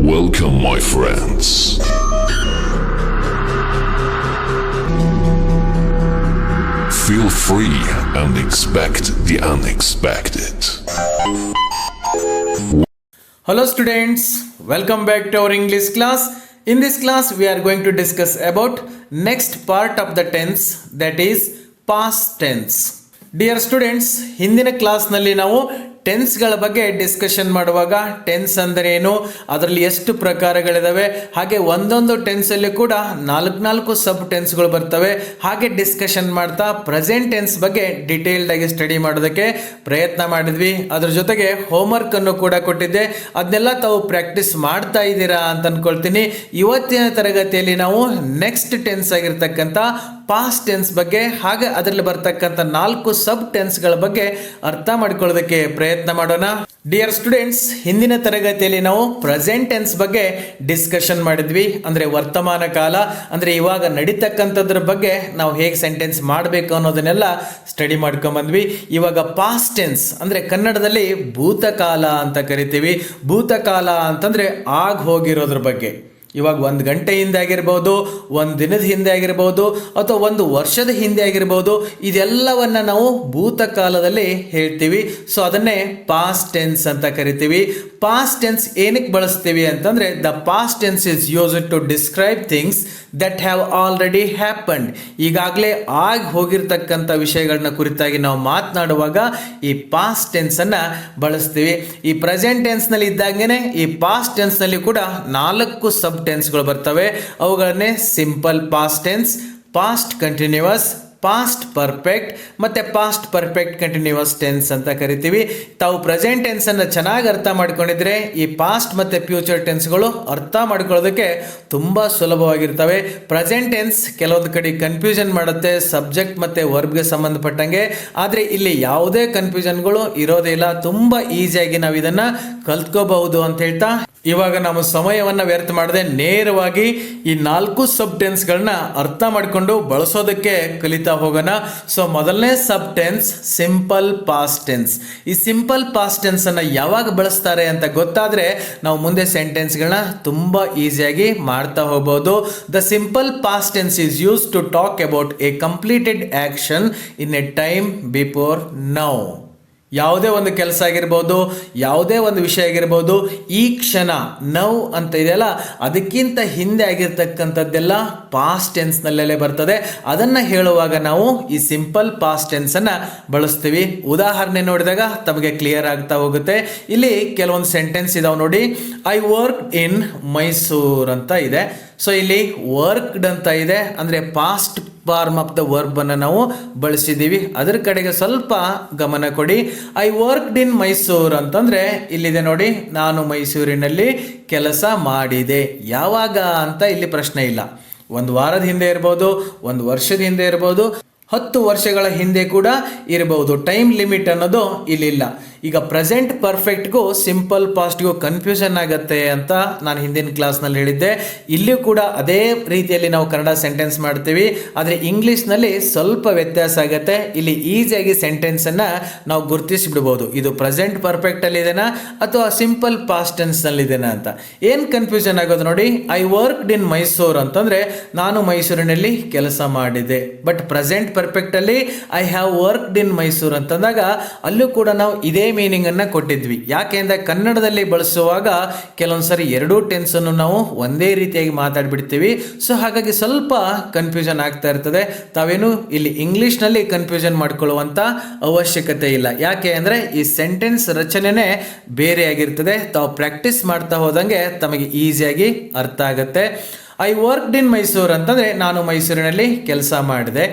Welcome, my friends. Feel free and expect the unexpected. Hello students, welcome back to our English class. In this class we are going to discuss about next part of the tense, that is past tense. Dear students, ಹಿಂದಿನ ಕ್ಲಾಸ್ನಲ್ಲಿ ನಾವು ಟೆನ್ಸ್ಗಳ ಬಗ್ಗೆ discussion ಮಾಡುವಾಗ tense ಅಂದರೆ ಏನು, ಅದರಲ್ಲಿ ಎಷ್ಟು ಪ್ರಕಾರಗಳಿದಾವೆ, ಹಾಗೆ ಒಂದೊಂದು ಟೆನ್ಸಲ್ಲಿ ಕೂಡ ನಾಲ್ಕು ಸಬ್ ಟೆನ್ಸ್ಗಳು ಬರ್ತವೆ. ಹಾಗೆ ಡಿಸ್ಕಷನ್ ಮಾಡ್ತಾ ಪ್ರೆಸೆಂಟ್ ಟೆನ್ಸ್ ಬಗ್ಗೆ ಡಿಟೇಲ್ಡ್ ಆಗಿ ಸ್ಟಡಿ ಮಾಡೋದಕ್ಕೆ ಪ್ರಯತ್ನ ಮಾಡಿದ್ವಿ. ಅದ್ರ ಜೊತೆಗೆ ಹೋಮ್ವರ್ಕ್ ಅನ್ನು ಕೂಡ ಕೊಟ್ಟಿದ್ದೆ, ಅದನ್ನೆಲ್ಲ ತಾವು ಪ್ರಾಕ್ಟೀಸ್ ಮಾಡ್ತಾ ಇದ್ದೀರಾ ಅಂತ ಅನ್ಕೊಳ್ತೀನಿ. ಇವತ್ತಿನ ತರಗತಿಯಲ್ಲಿ ನಾವು ನೆಕ್ಸ್ಟ್ ಟೆನ್ಸ್ ಆಗಿರ್ತಕ್ಕಂಥ ಪಾಸ್ಟ್ ಟೆನ್ಸ್ ಬಗ್ಗೆ ಹಾಗೆ ಅದರಲ್ಲಿ ಬರ್ತಕ್ಕಂಥ 4 ಸಬ್ ಟೆನ್ಸ್ಗಳ ಬಗ್ಗೆ ಅರ್ಥ ಮಾಡ್ಕೊಳ್ಳೋದಕ್ಕೆ ಪ್ರಯತ್ನ ಮಾಡೋಣ. ಡಿಯರ್ ಸ್ಟೂಡೆಂಟ್ಸ್, ಹಿಂದಿನ ತರಗತಿಯಲ್ಲಿ ನಾವು ಪ್ರೆಸೆಂಟ್ ಟೆನ್ಸ್ ಬಗ್ಗೆ ಡಿಸ್ಕಷನ್ ಮಾಡಿದ್ವಿ. ಅಂದರೆ ವರ್ತಮಾನ ಕಾಲ, ಅಂದರೆ ಇವಾಗ ನಡೀತಕ್ಕಂಥದ್ರ ಬಗ್ಗೆ ನಾವು ಹೇಗೆ ಸೆಂಟೆನ್ಸ್ ಮಾಡಬೇಕು ಅನ್ನೋದನ್ನೆಲ್ಲ ಸ್ಟಡಿ ಮಾಡ್ಕೊಂಬಂದ್ವಿ. ಇವಾಗ ಪಾಸ್ಟ್ ಟೆನ್ಸ್ ಅಂದರೆ ಕನ್ನಡದಲ್ಲಿ ಭೂತಕಾಲ ಅಂತ ಕರಿತೀವಿ. ಭೂತಕಾಲ ಅಂತಂದರೆ ಆಗ ಹೋಗಿರೋದ್ರ ಬಗ್ಗೆ. ಇವಾಗ 1 ಗಂಟೆ ಹಿಂದೆ ಆಗಿರ್ಬೋದು, 1 ದಿನದ ಹಿಂದೆ ಆಗಿರ್ಬೋದು, ಅಥವಾ 1 ವರ್ಷದ ಹಿಂದೆ ಆಗಿರ್ಬೋದು, ಇದೆಲ್ಲವನ್ನ ನಾವು ಭೂತಕಾಲದಲ್ಲಿ ಹೇಳ್ತೀವಿ. ಸೊ ಅದನ್ನೇ ಪಾಸ್ಟ್ ಟೆನ್ಸ್ ಅಂತ ಕರಿತೀವಿ. ಪಾಸ್ಟ್ ಟೆನ್ಸ್ ಏನಕ್ಕೆ ಬಳಸ್ತೀವಿ ಅಂತಂದರೆ the past tense is used to describe things that have already happened. ಈಗಾಗಲೇ ಆಗಿ ಹೋಗಿರ್ತಕ್ಕಂಥ ವಿಷಯಗಳನ್ನ ಕುರಿತಾಗಿ ನಾವು ಮಾತನಾಡುವಾಗ ಈ ಪಾಸ್ಟ್ ಟೆನ್ಸನ್ನು ಬಳಸ್ತೀವಿ. ಈ ಪ್ರೆಸೆಂಟ್ ಟೆನ್ಸ್ನಲ್ಲಿ ಇದ್ದಾಗೇ ಈ ಪಾಸ್ಟ್ ಟೆನ್ಸ್ನಲ್ಲಿ ಕೂಡ 4 ಸಬ್ ಟೆನ್ಸ್ಗಳು ಬರ್ತವೆ. ಅವುಗಳನ್ನೇ simple past tense, past continuous, past perfect ಮತ್ತು ಪಾಸ್ಟ್ ಪರ್ಫೆಕ್ಟ್ ಕಂಟಿನ್ಯೂವಸ್ ಟೆನ್ಸ್ ಅಂತ ಕರಿತೀವಿ. ತಾವು ಪ್ರೆಸೆಂಟ್ ಟೆನ್ಸನ್ನು ಚೆನ್ನಾಗಿ ಅರ್ಥ ಮಾಡ್ಕೊಂಡಿದ್ರೆ ಈ ಪಾಸ್ಟ್ ಮತ್ತು ಫ್ಯೂಚರ್ ಟೆನ್ಸ್ಗಳು ಅರ್ಥ ಮಾಡ್ಕೊಳ್ಳೋದಕ್ಕೆ ತುಂಬ ಸುಲಭವಾಗಿರ್ತವೆ. ಪ್ರೆಸೆಂಟ್ ಟೆನ್ಸ್ ಕೆಲವೊಂದು ಕಡೆ ಕನ್ಫ್ಯೂಷನ್ ಮಾಡುತ್ತೆ ಸಬ್ಜೆಕ್ಟ್ ಮತ್ತು ವರ್ಬ್ಗೆ ಸಂಬಂಧಪಟ್ಟಂಗೆ, ಆದರೆ ಇಲ್ಲಿ ಯಾವುದೇ ಕನ್ಫ್ಯೂಷನ್ಗಳು ಇರೋದಿಲ್ಲ. ತುಂಬ ಈಸಿಯಾಗಿ ನಾವು ಇದನ್ನು ಕಲ್ತ್ಕೋಬಹುದು ಅಂತ ಹೇಳ್ತಾ ಇವಾಗ ನಾವು ಸಮಯವನ್ನು ವ್ಯರ್ಥ ಮಾಡದೆ ನೇರವಾಗಿ ಈ 4 ಸಬ್ ಟೆನ್ಸ್ಗಳನ್ನ ಅರ್ಥ ಮಾಡಿಕೊಂಡು ಬಳಸೋದಕ್ಕೆ ಕಲಿತಾ ಹೋಗೋಣ. ಸೊ ಮೊದಲನೇ ಸಬ್ ಟೆನ್ಸ್ ಸಿಂಪಲ್ ಪಾಸ್ಟ್ ಟೆನ್ಸ್. ಈ ಸಿಂಪಲ್ ಪಾಸ್ಟ್ ಟೆನ್ಸ್ ಅನ್ನ ಯಾವಾಗ ಬಳಸ್ತಾರೆ ಅಂತ ಗೊತ್ತಾದ್ರೆ ನಾವು ಮುಂದೆ ಸೆಂಟೆನ್ಸ್ಗಳನ್ನ ತುಂಬ ಈಸಿಯಾಗಿ ಮಾಡ್ತಾ ಹೋಗ್ಬೋದು. The simple past tense is use to talk about a completed action in a time before now. ಯಾವುದೇ ಒಂದು ಕೆಲಸ ಆಗಿರ್ಬೋದು, ಯಾವುದೇ ಒಂದು ವಿಷಯ ಆಗಿರ್ಬೋದು, ಈ ಕ್ಷಣ ನೌ ಅಂತ ಇದೆಯಲ್ಲ, ಅದಕ್ಕಿಂತ ಹಿಂದೆ ಆಗಿರ್ತಕ್ಕಂಥದ್ದೆಲ್ಲ ಪಾಸ್ಟ್ ಟೆನ್ಸ್ನಲ್ಲೇ ಬರ್ತದೆ. ಅದನ್ನು ಹೇಳುವಾಗ ನಾವು ಈ ಸಿಂಪಲ್ ಪಾಸ್ಟ್ ಟೆನ್ಸನ್ನು ಬಳಸ್ತೀವಿ. ಉದಾಹರಣೆ ನೋಡಿದಾಗ ತಮಗೆ ಕ್ಲಿಯರ್ ಆಗ್ತಾ ಹೋಗುತ್ತೆ. ಇಲ್ಲಿ ಕೆಲವೊಂದು ಸೆಂಟೆನ್ಸ್ ಇದಾವೆ ನೋಡಿ. ಐ ವರ್ಕ್ ಇನ್ ಮೈಸೂರ್ ಅಂತ ಇದೆ. ಸೊ ಇಲ್ಲಿ ವರ್ಕ್ಡ್ ಅಂತ ಇದೆ, ಅಂದರೆ past form of the verb ಅನ್ನು ನಾವು ಬಳಸಿದ್ದೀವಿ. ಅದರ ಕಡೆಗೆ ಸ್ವಲ್ಪ ಗಮನ ಕೊಡಿ. ಐ ವರ್ಕ್ಡ್ ಇನ್ ಮೈಸೂರ್ ಅಂತಂದರೆ ಇಲ್ಲಿದೆ ನೋಡಿ, ನಾನು ಮೈಸೂರಿನಲ್ಲಿ ಕೆಲಸ ಮಾಡಿದೆ. ಯಾವಾಗ ಅಂತ ಇಲ್ಲಿ ಪ್ರಶ್ನೆ ಇಲ್ಲ. 1 ವಾರದ ಹಿಂದೆ ಇರ್ಬೋದು, 1 ವರ್ಷದ ಹಿಂದೆ ಇರ್ಬೋದು, 10 ವರ್ಷಗಳ ಹಿಂದೆ ಕೂಡ ಇರಬಹುದು. ಟೈಮ್ ಲಿಮಿಟ್ ಅನ್ನೋದು ಇಲ್ಲಿಲ್ಲ. ಈಗ ಪ್ರೆಸೆಂಟ್ ಪರ್ಫೆಕ್ಟ್ಗೂ ಸಿಂಪಲ್ ಪಾಸ್ಟ್ಗೂ ಕನ್ಫ್ಯೂಷನ್ ಆಗುತ್ತೆ ಅಂತ ನಾನು ಹಿಂದಿನ ಕ್ಲಾಸ್ನಲ್ಲಿ ಹೇಳಿದ್ದೆ. ಇಲ್ಲಿಯೂ ಕೂಡ ಅದೇ ರೀತಿಯಲ್ಲಿ ನಾವು ಕನ್ನಡ ಸೆಂಟೆನ್ಸ್ ಮಾಡ್ತೀವಿ, ಆದರೆ ಇಂಗ್ಲೀಷ್ನಲ್ಲಿ ಸ್ವಲ್ಪ ವ್ಯತ್ಯಾಸ ಆಗುತ್ತೆ. ಇಲ್ಲಿ ಈಸಿಯಾಗಿ ಸೆಂಟೆನ್ಸನ್ನು ನಾವು ಗುರುತಿಸಿಬಿಡ್ಬೋದು, ಇದು ಪ್ರೆಸೆಂಟ್ ಪರ್ಫೆಕ್ಟಲ್ಲಿ ಇದೆನಾ ಅಥವಾ ಸಿಂಪಲ್ ಪಾಸ್ಟ್ ಟೆನ್ಸ್ನಲ್ಲಿ ಇದೆನಾ ಅಂತ. ಏನು ಕನ್ಫ್ಯೂಷನ್ ಆಗೋದು ನೋಡಿ, ಐ ವರ್ಕ್ಡ್ ಇನ್ ಮೈಸೂರ್ ಅಂತಂದರೆ ನಾನು ಮೈಸೂರಿನಲ್ಲಿ ಕೆಲಸ ಮಾಡಿದೆ. ಬಟ್ ಪ್ರೆಸೆಂಟ್ ಪರ್ಫೆಕ್ಟಲ್ಲಿ I have worked in Mysore ಅಂತಂದಾಗ ಅಲ್ಲೂ ಕೂಡ ನಾವು ಇದೇ ಮೀನಿಂಗ್ ಅನ್ನ ಕೊಟ್ಟಿದ್ವಿ. ಯಾಕೆಂದ್ರೆ ಕನ್ನಡದಲ್ಲಿ ಬಳಸುವಾಗ ಕೆಲವೊಂದ್ಸರಿ 2 ಟೆನ್ಸ್ ಅನ್ನು ನಾವು ಒಂದೇ ರೀತಿಯಾಗಿ ಮಾತಾಡ್ಬಿಡ್ತೀವಿ. ಸೊ ಹಾಗಾಗಿ ಸ್ವಲ್ಪ ಕನ್ಫ್ಯೂಷನ್ ಆಗ್ತಾ ಇರ್ತದೆ. ತಾವೇನು ಇಲ್ಲಿ ಇಂಗ್ಲಿಷ್ ನಲ್ಲಿ ಕನ್ಫ್ಯೂಷನ್ ಮಾಡ್ಕೊಳ್ಳುವಂತ ಅವಶ್ಯಕತೆ ಇಲ್ಲ. ಯಾಕೆ ಅಂದ್ರೆ ಈ ಸೆಂಟೆನ್ಸ್ ರಚನೆನೇ ಬೇರೆ ಆಗಿರ್ತದೆ. ತಾವು ಪ್ರಾಕ್ಟೀಸ್ ಮಾಡ್ತಾ ಹೋದಂಗೆ ತಮಗೆ ಈಸಿಯಾಗಿ ಅರ್ಥ ಆಗುತ್ತೆ. ಐ ವರ್ಕ್ಡ್ ಇನ್ ಮೈಸೂರ್ ಅಂತಂದ್ರೆ ನಾನು ಮೈಸೂರಿನಲ್ಲಿ ಕೆಲಸ ಮಾಡಿದೆ.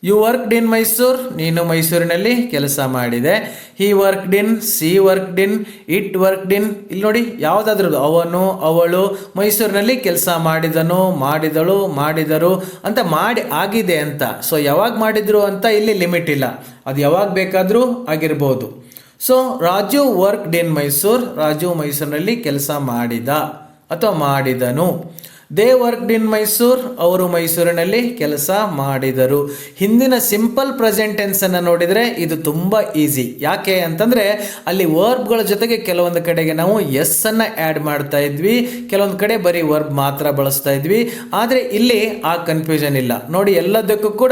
ಯು ವರ್ಕ್ಡ್ ಇನ್ ಮೈಸೂರ್, ನೀನು ಮೈಸೂರಿನಲ್ಲಿ ಕೆಲಸ ಮಾಡಿದೆ. He worked in, she worked in, it worked in. ಇಲ್ಲಿ ನೋಡಿ ಯಾವುದಾದ್ರೂ ಅವನು, ಅವಳು ಮೈಸೂರಿನಲ್ಲಿ ಕೆಲಸ ಮಾಡಿದನು, ಮಾಡಿದಳು, ಮಾಡಿದರು ಅಂತ ಮಾಡಿ ಆಗಿದೆ ಅಂತ. ಸೊ ಯಾವಾಗ ಮಾಡಿದ್ರು ಅಂತ ಇಲ್ಲಿ ಲಿಮಿಟ್ ಇಲ್ಲ, ಅದು ಯಾವಾಗ ಬೇಕಾದರೂ ಆಗಿರ್ಬೋದು. So Raju worked in Mysore, Raju ಮೈಸೂರಿನಲ್ಲಿ ಕೆಲಸ ಮಾಡಿದ ಅಥವಾ ಮಾಡಿದನು. ದೇ ವರ್ಕ್ಡ್ ಇನ್ ಮೈಸೂರ್, ಅವರು ಮೈಸೂರಿನಲ್ಲಿ ಕೆಲಸ ಮಾಡಿದರು. ಹಿಂದಿನ ಸಿಂಪಲ್ ಪ್ರೆಸೆಂಟ್ ಟೆನ್ಸ್ ಅನ್ನು ನೋಡಿದರೆ ಇದು ತುಂಬ ಈಸಿ. ಯಾಕೆ ಅಂತಂದರೆ ಅಲ್ಲಿ ವರ್ಬ್ಗಳ ಜೊತೆಗೆ ಕೆಲವೊಂದು ಕಡೆಗೆ ನಾವು ಎಸ್ ಅನ್ನು ಆ್ಯಡ್ ಮಾಡ್ತಾ ಇದ್ವಿ, ಕೆಲವೊಂದು ಕಡೆ ಬರೀ ವರ್ಬ್ ಮಾತ್ರ ಬಳಸ್ತಾ ಇದ್ವಿ. ಆದರೆ ಇಲ್ಲಿ ಆ ಕನ್ಫ್ಯೂಷನ್ ಇಲ್ಲ ನೋಡಿ, ಎಲ್ಲದಕ್ಕೂ ಕೂಡ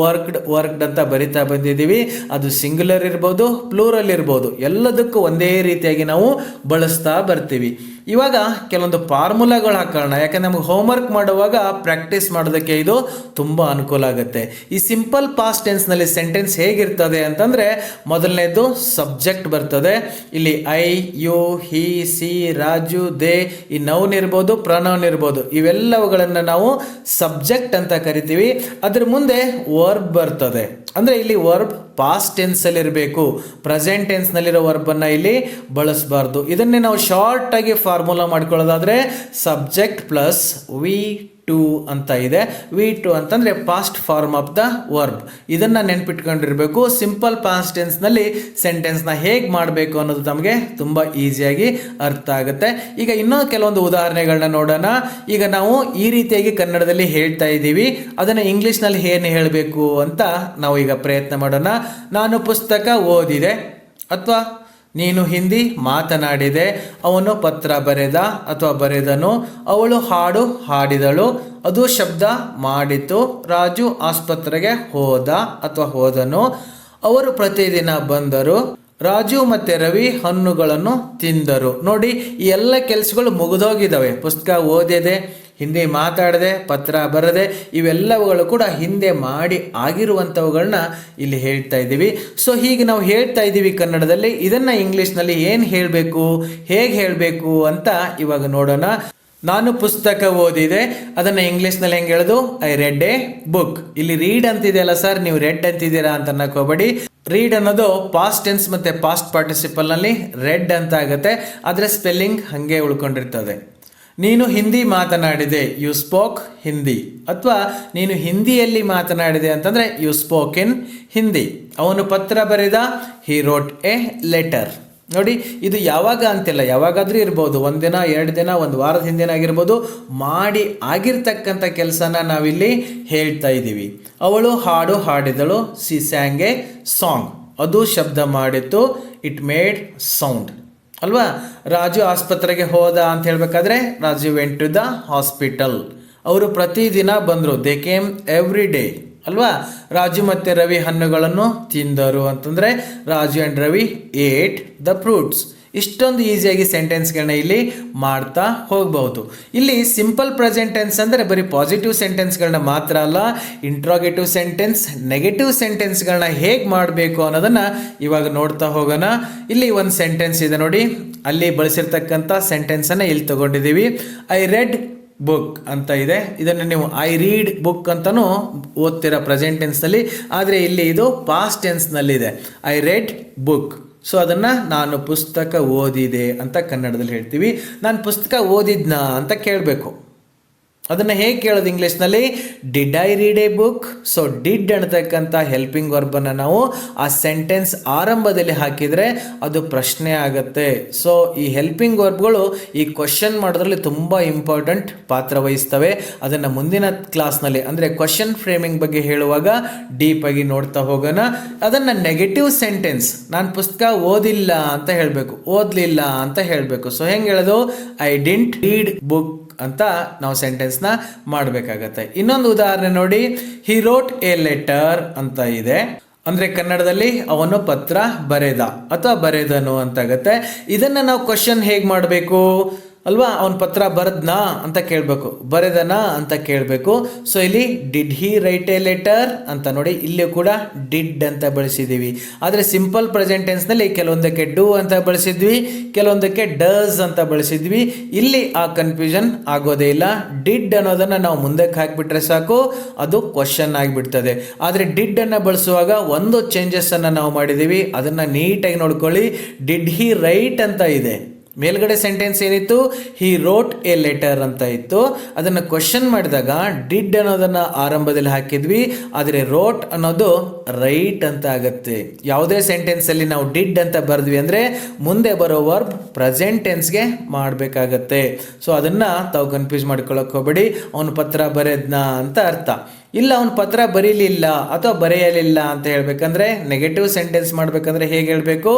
ವರ್ಕ್ಡ್ ಅಂತ ಬರಿತಾ ಬಂದಿದ್ದೀವಿ. ಅದು ಸಿಂಗ್ಯುಲರ್ ಇರ್ಬೋದು, ಪ್ಲೂರಲ್ ಇರ್ಬೋದು, ಎಲ್ಲದಕ್ಕೂ ಒಂದೇ ರೀತಿಯಾಗಿ ನಾವು ಬಳಸ್ತಾ ಬರ್ತೀವಿ. ಇವಾಗ ಕೆಲವೊಂದು ಫಾರ್ಮುಲಾಗಳು ಹಾಕೋಣ, ಯಾಕಂದ್ರೆ ನಮಗೆ ಹೋಮ್ವರ್ಕ್ ಮಾಡುವಾಗ ಪ್ರಾಕ್ಟೀಸ್ ಮಾಡೋದಕ್ಕೆ ಇದು ತುಂಬ ಅನುಕೂಲ ಆಗುತ್ತೆ. ಈ ಸಿಂಪಲ್ ಪಾಸ್ಟ್ ಟೆನ್ಸ್ನಲ್ಲಿ ಸೆಂಟೆನ್ಸ್ ಹೇಗಿರ್ತದೆ ಅಂತಂದರೆ, ಮೊದಲನೇದು ಸಬ್ಜೆಕ್ಟ್ ಬರ್ತದೆ. ಇಲ್ಲಿ I, you, he, she, Raju, they, ಈ ನೌನ್ ಇರ್ಬೋದು, ಪ್ರನೌನ್ ಇರ್ಬೋದು, ಇವೆಲ್ಲವುಗಳನ್ನು ನಾವು ಸಬ್ಜೆಕ್ಟ್ ಅಂತ ಕರಿತೀವಿ. ಅದ್ರ ಮುಂದೆ ವರ್ಬ್ ಬರ್ತದೆ. ಅಂದರೆ ಇಲ್ಲಿ ವರ್ಬ್ ಪಾಸ್ಟ್ ಟೆನ್ಸಲ್ಲಿ ಇರಬೇಕು, ಪ್ರೆಸೆಂಟ್ ಟೆನ್ಸ್ನಲ್ಲಿರೋ ವರ್ಬನ್ನು ಇಲ್ಲಿ ಬಳಸಬಾರ್ದು. ಇದನ್ನೇ ನಾವು ಶಾರ್ಟಾಗಿ ಫಾರ್ಮುಲಾ ಮಾಡ್ಕೊಳ್ಳೋದಾದರೆ ಸಬ್ಜೆಕ್ಟ್ ಪ್ಲಸ್ V2 ಅಂತ ಇದೆ. V2 ಅಂತಂದರೆ past form of the verb. ಇದನ್ನು ನೆನ್ಪಿಟ್ಕೊಂಡಿರಬೇಕು. ಸಿಂಪಲ್ ಪಾಸ್ಟ್ ಟೆನ್ಸ್ನಲ್ಲಿ ಸೆಂಟೆನ್ಸ್ನ ಹೇಗೆ ಮಾಡಬೇಕು ಅನ್ನೋದು ನಮಗೆ ತುಂಬ ಈಸಿಯಾಗಿ ಅರ್ಥ ಆಗುತ್ತೆ. ಈಗ ಇನ್ನೂ ಕೆಲವೊಂದು ಉದಾಹರಣೆಗಳನ್ನ ನೋಡೋಣ. ಈಗ ನಾವು ಈ ರೀತಿಯಾಗಿ ಕನ್ನಡದಲ್ಲಿ ಹೇಳ್ತಾ ಇದ್ದೀವಿ, ಅದನ್ನು ಇಂಗ್ಲೀಷ್ನಲ್ಲಿ ಏನು ಹೇಳಬೇಕು ಅಂತ ನಾವು ಈಗ ಪ್ರಯತ್ನ ಮಾಡೋಣ. ನಾನು ಪುಸ್ತಕ ಓದಿದೆ, ಅಥವಾ ನೀನು ಹಿಂದಿ ಮಾತನಾಡಿದೆ, ಅವನು ಪತ್ರ ಬರೆದ ಅಥವಾ ಬರೆದನು, ಅವಳು ಹಾಡು ಹಾಡಿದಳು, ಅದು ಶಬ್ದ ಮಾಡಿತು, ರಾಜು ಆಸ್ಪತ್ರೆಗೆ ಹೋದ ಅಥವಾ ಹೋದನು, ಅವರು ಪ್ರತಿದಿನ ಬಂದರು, ರಾಜು ಮತ್ತು ರವಿ ಹಣ್ಣುಗಳನ್ನು ತಿಂದರು. ನೋಡಿ, ಈ ಎಲ್ಲ ಕೆಲಸಗಳು ಮುಗಿದೋಗಿದ್ದಾವೆ. ಪುಸ್ತಕ ಓದಿದೆ, ಹಿಂದೆ ಮಾತಾಡದೆ, ಪತ್ರ ಬರದೆ, ಇವೆಲ್ಲವುಗಳು ಕೂಡ ಹಿಂದೆ ಮಾಡಿ ಆಗಿರುವಂಥವುಗಳನ್ನ ಇಲ್ಲಿ ಹೇಳ್ತಾ ಇದ್ದೀವಿ. ಸೊ ಹೀಗೆ ನಾವು ಹೇಳ್ತಾ ಇದ್ದೀವಿ ಕನ್ನಡದಲ್ಲಿ. ಇದನ್ನು ಇಂಗ್ಲೀಷ್ನಲ್ಲಿ ಏನು ಹೇಳಬೇಕು, ಹೇಗೆ ಹೇಳಬೇಕು ಅಂತ ಇವಾಗ ನೋಡೋಣ. ನಾನು ಪುಸ್ತಕ ಓದಿದೆ, ಅದನ್ನು ಇಂಗ್ಲೀಷ್ನಲ್ಲಿ ಹೆಂಗೆ ಹೇಳೋದು? I read a book. ಇಲ್ಲಿ ರೀಡ್ ಅಂತಿದೆಯಲ್ಲ ಸರ್, ನೀವು ರೆಡ್ ಅಂತಿದ್ದೀರಾ ಅಂತ ಅನ್ನಕೋಬೇಡಿ. ರೀಡ್ ಅನ್ನೋದು ಪಾಸ್ಟ್ ಟೆನ್ಸ್ ಮತ್ತು ಪಾಸ್ಟ್ ಪಾರ್ಟಿಸಿಪಲ್ನಲ್ಲಿ ರೆಡ್ ಅಂತ ಆಗುತ್ತೆ, ಆದರೆ ಸ್ಪೆಲ್ಲಿಂಗ್ ಹಾಗೆ ಉಳ್ಕೊಂಡಿರ್ತದೆ. ನೀನು ಹಿಂದಿ ಮಾತನಾಡಿದೆ, ಯು ಸ್ಪೋಕ್ ಹಿಂದಿ. ಅಥವಾ ನೀನು ಹಿಂದಿಯಲ್ಲಿ ಮಾತನಾಡಿದೆ ಅಂತಂದರೆ ಯು ಸ್ಪೋಕ್ ಇನ್ ಹಿಂದಿ. ಅವನು ಪತ್ರ ಬರೆದ, ಹಿ ರೋಟ್ ಎ ಲೆಟರ್. ನೋಡಿ, ಇದು ಯಾವಾಗ ಅಂತಿಲ್ಲ, ಯಾವಾಗಾದ್ರೂ ಇರ್ಬೋದು, ಒಂದಿನ, 2 ದಿನ, 1 ವಾರದ ಹಿಂದಿನ ಆಗಿರ್ಬೋದು, ಮಾಡಿ ಆಗಿರ್ತಕ್ಕಂಥ ಕೆಲಸನ ನಾವಿಲ್ಲಿ ಹೇಳ್ತಾ ಇದ್ದೀವಿ. ಅವಳು ಹಾಡು ಹಾಡಿದಳು, ಸಿ ಸ್ಯಾಂಗ್ ಎ ಸಾಂಗ್. ಅದು ಶಬ್ದ ಮಾಡಿತ್ತು, ಇಟ್ ಮೇಡ್ ಸೌಂಡ್ ಅಲ್ವಾ. ರಾಜು ಆಸ್ಪತ್ರೆಗೆ ಹೋದ ಅಂತ ಹೇಳಬೇಕಾದ್ರೆ Raju went to the hospital. ಅವರು ಪ್ರತಿದಿನ ಬಂದರು, ದೇ ಕೇಮ್ ಎವ್ರಿ ಡೇ ಅಲ್ವಾ. ರಾಜು ಮತ್ತು ರವಿ ಹಣ್ಣುಗಳನ್ನು ತಿಂದರು ಅಂತಂದರೆ Raju and Ravi eight the fruits. ಇಷ್ಟೊಂದು ಈಸಿಯಾಗಿ ಸೆಂಟೆನ್ಸ್ಗಳನ್ನ ಇಲ್ಲಿ ಮಾಡ್ತಾ ಹೋಗಬಹುದು. ಇಲ್ಲಿ ಸಿಂಪಲ್ ಪ್ರೆಸೆಂಟ್ ಟೆನ್ಸ್ ಅಂದರೆ ಬರೀ ಪಾಸಿಟಿವ್ ಸೆಂಟೆನ್ಸ್ಗಳನ್ನ ಮಾತ್ರ ಅಲ್ಲ, ಇಂಟ್ರಾಗೇಟಿವ್ ಸೆಂಟೆನ್ಸ್, ನೆಗೆಟಿವ್ ಸೆಂಟೆನ್ಸ್ಗಳನ್ನ ಹೇಗೆ ಮಾಡಬೇಕು ಅನ್ನೋದನ್ನು ಇವಾಗ ನೋಡ್ತಾ ಹೋಗೋಣ. ಇಲ್ಲಿ ಒಂದು ಸೆಂಟೆನ್ಸ್ ಇದೆ ನೋಡಿ, ಅಲ್ಲಿ ಬಳಸಿರ್ತಕ್ಕಂಥ ಸೆಂಟೆನ್ಸನ್ನು ಇಲ್ಲಿ ತಗೊಂಡಿದ್ದೀವಿ. ಐ ರೆಡ್ ಬುಕ್ ಅಂತ ಇದೆ. ಇದನ್ನು ನೀವು ಐ ರೀಡ್ ಬುಕ್ ಅಂತಲೂ ಓದ್ತೀರಾ ಪ್ರೆಸೆಂಟ್ ಟೆನ್ಸ್ನಲ್ಲಿ, ಆದರೆ ಇಲ್ಲಿ ಇದು ಪಾಸ್ಟ್ ಟೆನ್ಸ್ನಲ್ಲಿದೆ. I read book. ಸೊ ಅದನ್ನು ನಾನು ಪುಸ್ತಕ ಓದಿದೆ ಅಂತ ಕನ್ನಡದಲ್ಲಿ ಹೇಳ್ತೀವಿ. ನಾನು ಪುಸ್ತಕ ಓದಿದ್ನಾ ಅಂತ ಕೇಳಬೇಕು. ಅದನ್ನು ಹೇಗೆ ಕೇಳೋದು ಇಂಗ್ಲೀಷ್ನಲ್ಲಿ? Did I read A book? So did ಅನ್ನತಕ್ಕಂಥ ಹೆಲ್ಪಿಂಗ್ ವರ್ಬನ್ನು ನಾವು ಆ ಸೆಂಟೆನ್ಸ್ ಆರಂಭದಲ್ಲಿ ಹಾಕಿದರೆ ಅದು ಪ್ರಶ್ನೆ ಆಗುತ್ತೆ. ಸೊ ಈ ಹೆಲ್ಪಿಂಗ್ ವರ್ಬ್ಗಳು ಈ ಕ್ವಶನ್ ಮಾಡೋದ್ರಲ್ಲಿ ತುಂಬ ಇಂಪಾರ್ಟೆಂಟ್ ಪಾತ್ರ ವಹಿಸ್ತವೆ. ಅದನ್ನು ಮುಂದಿನ ಕ್ಲಾಸ್ನಲ್ಲಿ ಅಂದರೆ ಕ್ವಶನ್ ಫ್ರೇಮಿಂಗ್ ಬಗ್ಗೆ ಹೇಳುವಾಗ ಡೀಪಾಗಿ ನೋಡ್ತಾ ಹೋಗೋಣ. ಅದನ್ನು ನೆಗೆಟಿವ್ ಸೆಂಟೆನ್ಸ್, ನಾನು ಪುಸ್ತಕ ಓದಿಲ್ಲ ಅಂತ ಹೇಳಬೇಕು, ಓದಲಿಲ್ಲ ಅಂತ ಹೇಳಬೇಕು. ಸೊ ಹೆಂಗೆ ಹೇಳೋದು? ಐ ಡಿಂಟ್ ರೀಡ್ ಬುಕ್ ಅಂತ ನಾವು ಸೆಂಟೆನ್ಸ್ನ ಮಾಡಬೇಕಾಗತ್ತೆ. ಇನ್ನೊಂದು ಉದಾಹರಣೆ ನೋಡಿ, ಹಿ ರೋಟ್ ಎ ಲೆಟರ್ ಅಂತ ಇದೆ. ಅಂದರೆ ಕನ್ನಡದಲ್ಲಿ ಅವನು ಪತ್ರ ಬರೆದ ಅಥವಾ ಬರೆದನು ಅಂತಾಗತ್ತೆ. ಇದನ್ನು ನಾವು ಕ್ವಶನ್ ಹೇಗೆ ಮಾಡಬೇಕು ಅಲ್ವಾ? ಅವನ ಪತ್ರ ಬರೆದ್ನಾ ಅಂತ ಕೇಳಬೇಕು, ಬರೆದನಾ ಅಂತ ಕೇಳಬೇಕು. ಸೊ ಇಲ್ಲಿ did he right A letter ಅಂತ ನೋಡಿ, ಇಲ್ಲಿ ಕೂಡ ಡಿಡ್ ಅಂತ ಬಳಸಿದ್ದೀವಿ. ಆದರೆ ಸಿಂಪಲ್ ಪ್ರೆಸೆಂಟ್ ಟೆನ್ಸ್ನಲ್ಲಿ ಕೆಲವೊಂದಕ್ಕೆ ಡೂ ಅಂತ ಬಳಸಿದ್ವಿ, ಕೆಲವೊಂದಕ್ಕೆ ಡಸ್ ಅಂತ ಬಳಸಿದ್ವಿ. ಇಲ್ಲಿ ಆ ಕನ್ಫ್ಯೂಷನ್ ಆಗೋದೇ ಇಲ್ಲ. ಡಿಡ್ ಅನ್ನೋದನ್ನು ನಾವು ಮುಂದಕ್ಕೆ ಹಾಕಿಬಿಟ್ರೆ ಸಾಕು, ಅದು ಕ್ವಶನ್ ಆಗಿಬಿಡ್ತದೆ. ಆದರೆ ಡಿಡ್ ಅನ್ನು ಬಳಸುವಾಗ ಒಂದು ಚೇಂಜಸ್ ಅನ್ನು ನಾವು ಮಾಡಿದ್ದೀವಿ, ಅದನ್ನು ನೀಟಾಗಿ ನೋಡ್ಕೊಳ್ಳಿ. ಡಿಡ್ ಹಿ ರೈಟ್ ಅಂತ ಇದೆ ಮೇಲ್ಗಡೆ ಸೆಂಟೆನ್ಸ್ ಏನಿತ್ತು, ಹಿ ರೋಟ್ ಎ ಲೆಟರ್ ಅಂತ ಇತ್ತು. ಅದನ್ನು ಕ್ವಶನ್ ಮಾಡಿದಾಗ ಡಿಡ್ ಅನ್ನೋದನ್ನು ಆರಂಭದಲ್ಲಿ ಹಾಕಿದ್ವಿ, ಆದರೆ ರೋಟ್ ಅನ್ನೋದು ರೈಟ್ ಅಂತ ಆಗುತ್ತೆ. ಯಾವುದೇ ಸೆಂಟೆನ್ಸಲ್ಲಿ ನಾವು ಡಿಡ್ ಅಂತ ಬರೆದ್ವಿ ಅಂದರೆ ಮುಂದೆ ಬರೋ ವರ್ಬ್ ಪ್ರೆಸೆಂಟ್ ಟೆನ್ಸ್ಗೆ ಮಾಡಬೇಕಾಗತ್ತೆ. ಸೊ ಅದನ್ನು ತಾವು ಕನ್ಫ್ಯೂಸ್ ಮಾಡ್ಕೊಳ್ಳೋಕೆ ಹೋಗಬೇಡಿ. ಅವನು ಪತ್ರ ಬರೆದ್ನ ಅಂತ ಅರ್ಥ ಇಲ್ಲ, ಅವನು ಪತ್ರ ಬರೀಲಿಲ್ಲ ಅಥವಾ ಬರೆಯಲಿಲ್ಲ ಅಂತ ಹೇಳ್ಬೇಕಂದ್ರೆ ನೆಗೆಟಿವ್ ಸೆಂಟೆನ್ಸ್ ಮಾಡಬೇಕಂದ್ರೆ ಹೇಗೆ ಹೇಳಬೇಕು,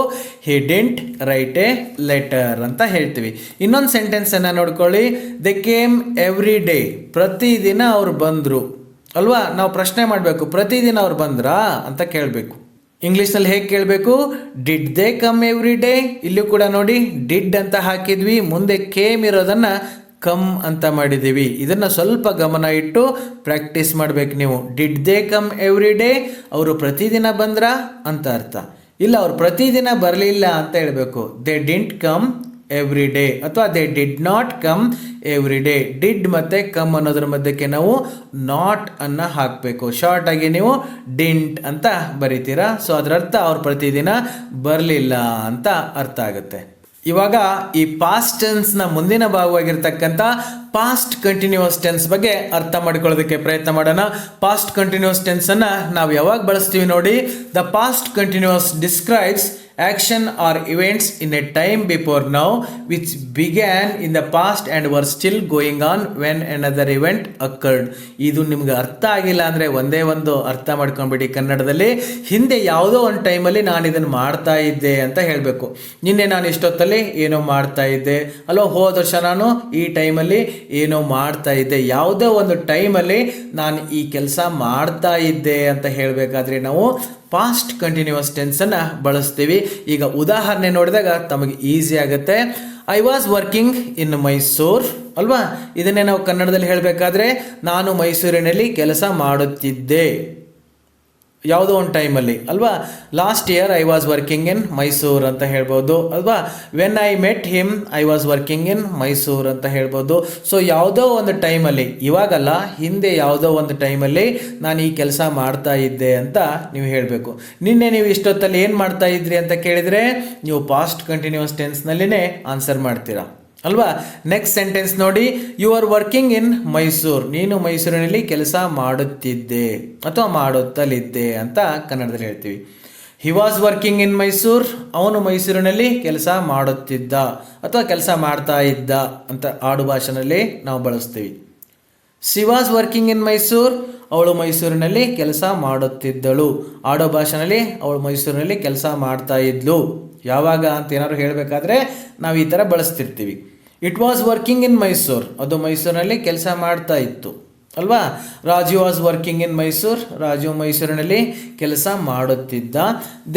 ಹಿ ಡಿಂಟ್ ರೈಟ್ ಎ ಲೆಟರ್ ಅಂತ ಹೇಳ್ತೀವಿ. ಇನ್ನೊಂದು ಸೆಂಟೆನ್ಸನ್ನು ನೋಡ್ಕೊಳ್ಳಿ, ದೆ ಕೇಮ್ ಎವ್ರಿ ಡೇ, ಪ್ರತಿದಿನ ಅವ್ರು ಬಂದರು ಅಲ್ವಾ. ನಾವು ಪ್ರಶ್ನೆ ಮಾಡಬೇಕು, ಪ್ರತಿದಿನ ಅವ್ರು ಬಂದ್ರಾ ಅಂತ ಕೇಳಬೇಕು. ಇಂಗ್ಲೀಷ್ನಲ್ಲಿ ಹೇಗೆ ಕೇಳಬೇಕು, did they come every day. ಇಲ್ಲೂ ಕೂಡ ನೋಡಿ ಡಿಡ್ ಅಂತ ಹಾಕಿದ್ವಿ, ಮುಂದೆ ಕೇಮ್ ಇರೋದನ್ನು ಕಮ್ ಅಂತ ಮಾಡಿದ್ದೀವಿ. ಇದನ್ನು ಸ್ವಲ್ಪ ಗಮನ ಇಟ್ಟು ಪ್ರಾಕ್ಟೀಸ್ ಮಾಡಬೇಕು ನೀವು. Did they come every day, ಅವರು ಪ್ರತಿದಿನ ಬಂದ್ರಾ ಅಂತ ಅರ್ಥ. ಇಲ್ಲ, ಅವ್ರು ಪ್ರತಿದಿನ ಬರಲಿಲ್ಲ ಅಂತ ಹೇಳಬೇಕು, they didn't come every day ಅಥವಾ they did not come every day. Did ಮತ್ತು ಕಮ್ ಅನ್ನೋದ್ರ ಮಧ್ಯಕ್ಕೆ ನಾವು ನಾಟ್ ಅನ್ನು ಹಾಕಬೇಕು. ಶಾರ್ಟ್ ಆಗಿ ನೀವು ಡಿಂಟ್ ಅಂತ ಬರಿತೀರಾ. ಸೊ ಅದರ ಅರ್ಥ ಅವ್ರು ಪ್ರತಿದಿನ ಬರಲಿಲ್ಲ ಅಂತ ಅರ್ಥ ಆಗುತ್ತೆ. ಇವಾಗ ಈ ಪಾಸ್ಟ್ ಟೆನ್ಸ್ನ ಮುಂದಿನ ಭಾಗವಾಗಿರ್ತಕ್ಕಂಥ ಪಾಸ್ಟ್ ಕಂಟಿನ್ಯೂಸ್ ಟೆನ್ಸ್ ಬಗ್ಗೆ ಅರ್ಥ ಮಾಡಿಕೊಳ್ಳೋದಕ್ಕೆ ಪ್ರಯತ್ನ ಮಾಡೋಣ. ಪಾಸ್ಟ್ ಕಂಟಿನ್ಯೂಸ್ ಟೆನ್ಸನ್ನು ನಾವು ಯಾವಾಗ ಬಳಸ್ತೀವಿ ನೋಡಿ, the past continuous describes action or events in a time before now which began in the past and were still going on when another event occurred. ಇದು ನಿಮ್ಗೆ ಅರ್ಥ ಆಗಿಲ್ಲ ಅಂದರೆ ಒಂದೇ ಒಂದು ಅರ್ಥ ಮಾಡ್ಕೊಂಡ್ಬಿಡಿ ಕನ್ನಡದಲ್ಲಿ. ಹಿಂದೆ ಯಾವುದೋ ಒಂದು ಟೈಮಲ್ಲಿ ನಾನು ಇದನ್ನು ಮಾಡ್ತಾ ಇದ್ದೆ ಅಂತ ಹೇಳಬೇಕು. ನಿನ್ನೆ ನಾನು ಇಷ್ಟೊತ್ತಲ್ಲಿ ಏನೋ ಮಾಡ್ತಾ ಇದ್ದೆ ಅಲ್ವಾ, ಹೋದ ವರ್ಷ ನಾನು ಈ ಟೈಮಲ್ಲಿ ಏನೋ ಮಾಡ್ತಾ ಇದ್ದೆ. ಯಾವುದೋ ಒಂದು ಟೈಮಲ್ಲಿ ನಾನು ಈ ಕೆಲಸ ಮಾಡ್ತಾ ಇದ್ದೆ ಅಂತ ಹೇಳಬೇಕಾದ್ರೆ ನಾವು ಪಾಸ್ಟ್ ಕಂಟಿನ್ಯೂಸ್ ಟೆನ್ಸನ್ನು ಬಳಸ್ತೀವಿ. ಈಗ ಉದಾಹರಣೆ ನೋಡಿದಾಗ ತಮಗೆ ಈಸಿ ಆಗುತ್ತೆ. I was working in Mysore ಅಲ್ವಾ. ಇದನ್ನೇ ನಾವು ಕನ್ನಡದಲ್ಲಿ ಹೇಳಬೇಕಾದ್ರೆ ನಾನು ಮೈಸೂರಿನಲ್ಲಿ ಕೆಲಸ ಮಾಡುತ್ತಿದ್ದೆ ಯಾವುದೋ ಒಂದು ಟೈಮಲ್ಲಿ ಅಲ್ವಾ. Last year I was working in Mysore ಅಂತ ಹೇಳ್ಬೋದು ಅಲ್ವಾ. When I met him I was working in Mysore ಅಂತ ಹೇಳ್ಬೋದು. ಸೊ ಯಾವುದೋ ಒಂದು ಟೈಮಲ್ಲಿ, ಇವಾಗಲ್ಲ ಹಿಂದೆ ಯಾವುದೋ ಒಂದು ಟೈಮಲ್ಲಿ ನಾನು ಈ ಕೆಲಸ ಮಾಡ್ತಾ ಇದ್ದೆ ಅಂತ ನೀವು ಹೇಳಬೇಕು. ನಿನ್ನೆ ನೀವು ಇಷ್ಟೊತ್ತಲ್ಲಿ ಏನು ಮಾಡ್ತಾ ಇದ್ರಿ ಅಂತ ಕೇಳಿದರೆ ನೀವು ಪಾಸ್ಟ್ ಕಂಟಿನ್ಯೂಸ್ ಟೆನ್ಸ್ನಲ್ಲಿನೇ ಆನ್ಸರ್ ಮಾಡ್ತೀರಾ ಅಲ್ವಾ. ನೆಕ್ಸ್ಟ್ ಸೆಂಟೆನ್ಸ್ ನೋಡಿ, you are working in Mysore, ನೀನು ಮೈಸೂರಿನಲ್ಲಿ ಕೆಲಸ ಮಾಡುತ್ತಿದ್ದೆ ಅಥವಾ ಮಾಡುತ್ತಲಿದ್ದೆ ಅಂತ ಕನ್ನಡದಲ್ಲಿ ಹೇಳ್ತೀವಿ. He was working in Mysore, ಅವನು ಮೈಸೂರಿನಲ್ಲಿ ಕೆಲಸ ಮಾಡುತ್ತಿದ್ದ ಅಥವಾ ಕೆಲಸ ಮಾಡ್ತಾ ಇದ್ದ ಅಂತ ಆಡು ಭಾಷೆಯಲ್ಲಿ ನಾವು ಬಳಸ್ತೀವಿ. She was working in Mysore, ಅವಳು ಮೈಸೂರಿನಲ್ಲಿ ಕೆಲಸ ಮಾಡುತ್ತಿದ್ದಳು. ಆಡೋ ಭಾಷೆಯಲ್ಲಿ ಅವಳು ಮೈಸೂರಿನಲ್ಲಿ ಕೆಲಸ ಮಾಡ್ತಾ ಇದ್ಲು. ಯಾವಾಗ ಅಂತ ಏನಾದ್ರು ಹೇಳಬೇಕಾದ್ರೆ ನಾವು ಈ ಥರ ಬಳಸ್ತಿರ್ತೀವಿ. It was working in Mysore, ಅದು ಮೈಸೂರಿನಲ್ಲಿ ಕೆಲಸ ಮಾಡ್ತಾ ಇತ್ತು ಅಲ್ವಾ. Raju was working in Mysore, Raju ಮೈಸೂರಿನಲ್ಲಿ ಕೆಲಸ ಮಾಡುತ್ತಿದ್ದ.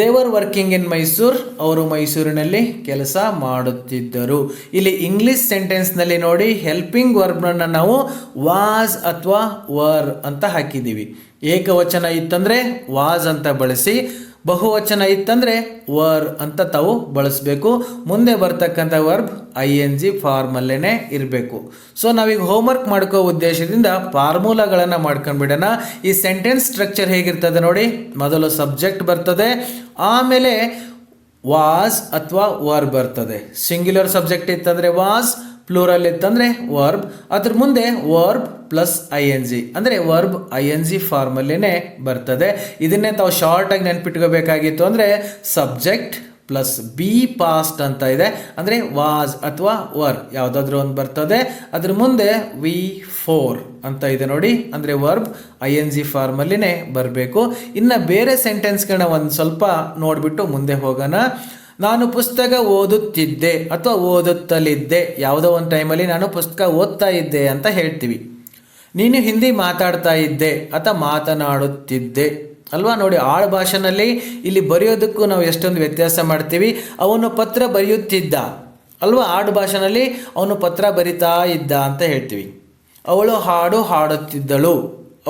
ದೇವರ್ ವರ್ಕಿಂಗ್ ಇನ್ ಮೈಸೂರ್, ಅವರು ಮೈಸೂರಿನಲ್ಲಿ ಕೆಲಸ ಮಾಡುತ್ತಿದ್ದರು. ಇಲ್ಲಿ ಇಂಗ್ಲಿಷ್ ಸೆಂಟೆನ್ಸ್ನಲ್ಲಿ ನೋಡಿ ಹೆಲ್ಪಿಂಗ್ ವರ್ಬ್ನ ನಾವು ವಾಸ್ ಅಥವಾ ವರ್ ಅಂತ ಹಾಕಿದ್ದೀವಿ. ಏಕವಚನ ಇತ್ತಂದರೆ ವಾಸ್ ಅಂತ ಬಳಸಿ, ಬಹುವಚನ ಇತ್ತಂದರೆ ವರ್ ಅಂತ ತಾವು ಬಳಸಬೇಕು. ಮುಂದೆ ಬರ್ತಕ್ಕಂಥ ವರ್ಬ್ ING ಫಾರ್ಮಲ್ಲೇ ಇರಬೇಕು. ಸೊ ನಾವೀಗ ಹೋಮ್ವರ್ಕ್ ಮಾಡ್ಕೋ ಉದ್ದೇಶದಿಂದ ಫಾರ್ಮುಲಾಗಳನ್ನು ಮಾಡ್ಕೊಂಡ್ಬಿಡೋಣ. ಈ ಸೆಂಟೆನ್ಸ್ ಸ್ಟ್ರಕ್ಚರ್ ಹೇಗಿರ್ತದೆ ನೋಡಿ, ಮೊದಲು ಸಬ್ಜೆಕ್ಟ್ ಬರ್ತದೆ, ಆಮೇಲೆ ವಾಸ್ ಅಥವಾ ವರ್ಬ್ ಬರ್ತದೆ. ಸಿಂಗ್ಯುಲರ್ ಸಬ್ಜೆಕ್ಟ್ ಇತ್ತಂದರೆ ವಾಸ್, ಪ್ಲೂರಲ್ ಇತ್ತಂದರೆ ವರ್ಬ್, ಅದ್ರ ಮುಂದೆ ವರ್ಬ್ ಪ್ಲಸ್ ING ಅಂದರೆ ವರ್ಬ್ ING ಫಾರ್ಮಲ್ಲೇ ಬರ್ತದೆ. ಇದನ್ನೇ ತಾವು ಶಾರ್ಟಾಗಿ ನೆನ್ಪಿಟ್ಕೋಬೇಕಾಗಿತ್ತು ಅಂದರೆ ಸಬ್ಜೆಕ್ಟ್ ಪ್ಲಸ್ ಬಿ ಪಾಸ್ಟ್ ಅಂತ ಇದೆ, ಅಂದರೆ ವಾಸ್ ಅಥವಾ ವರ್ ಯಾವುದಾದ್ರೂ ಒಂದು ಬರ್ತದೆ. ಅದ್ರ ಮುಂದೆ V4 ಅಂತ ಇದೆ ನೋಡಿ, ಅಂದರೆ ವರ್ಬ್ ING ಫಾರ್ಮಲ್ಲೇ ಬರಬೇಕು. ಇನ್ನು ಬೇರೆ ಸೆಂಟೆನ್ಸ್ಗಳನ್ನ ಒಂದು ಸ್ವಲ್ಪ ನೋಡಿಬಿಟ್ಟು ಮುಂದೆ ಹೋಗೋಣ. ನಾನು ಪುಸ್ತಕ ಓದುತ್ತಿದ್ದೆ ಅಥವಾ ಓದುತ್ತಲಿದ್ದೆ, ಯಾವುದೋ ಒಂದು ಟೈಮಲ್ಲಿ ನಾನು ಪುಸ್ತಕ ಓದ್ತಾ ಇದ್ದೆ ಅಂತ ಹೇಳ್ತೀವಿ. ನೀನು ಹಿಂದಿ ಮಾತಾಡ್ತಾ ಇದ್ದೆ ಅಥವಾ ಮಾತನಾಡುತ್ತಿದ್ದೆ ಅಲ್ವಾ. ನೋಡಿ ಆಳು ಭಾಷೆನಲ್ಲಿ ಇಲ್ಲಿ ಬರೆಯೋದಕ್ಕೂ ನಾವು ಎಷ್ಟೊಂದು ವ್ಯತ್ಯಾಸ ಮಾಡ್ತೀವಿ. ಅವನು ಪತ್ರ ಬರೆಯುತ್ತಿದ್ದ ಅಲ್ವಾ, ಆಡು ಭಾಷೆನಲ್ಲಿ ಅವನು ಪತ್ರ ಬರಿತಾ ಇದ್ದ ಅಂತ ಹೇಳ್ತೀವಿ. ಅವಳು ಹಾಡು ಹಾಡುತ್ತಿದ್ದಳು,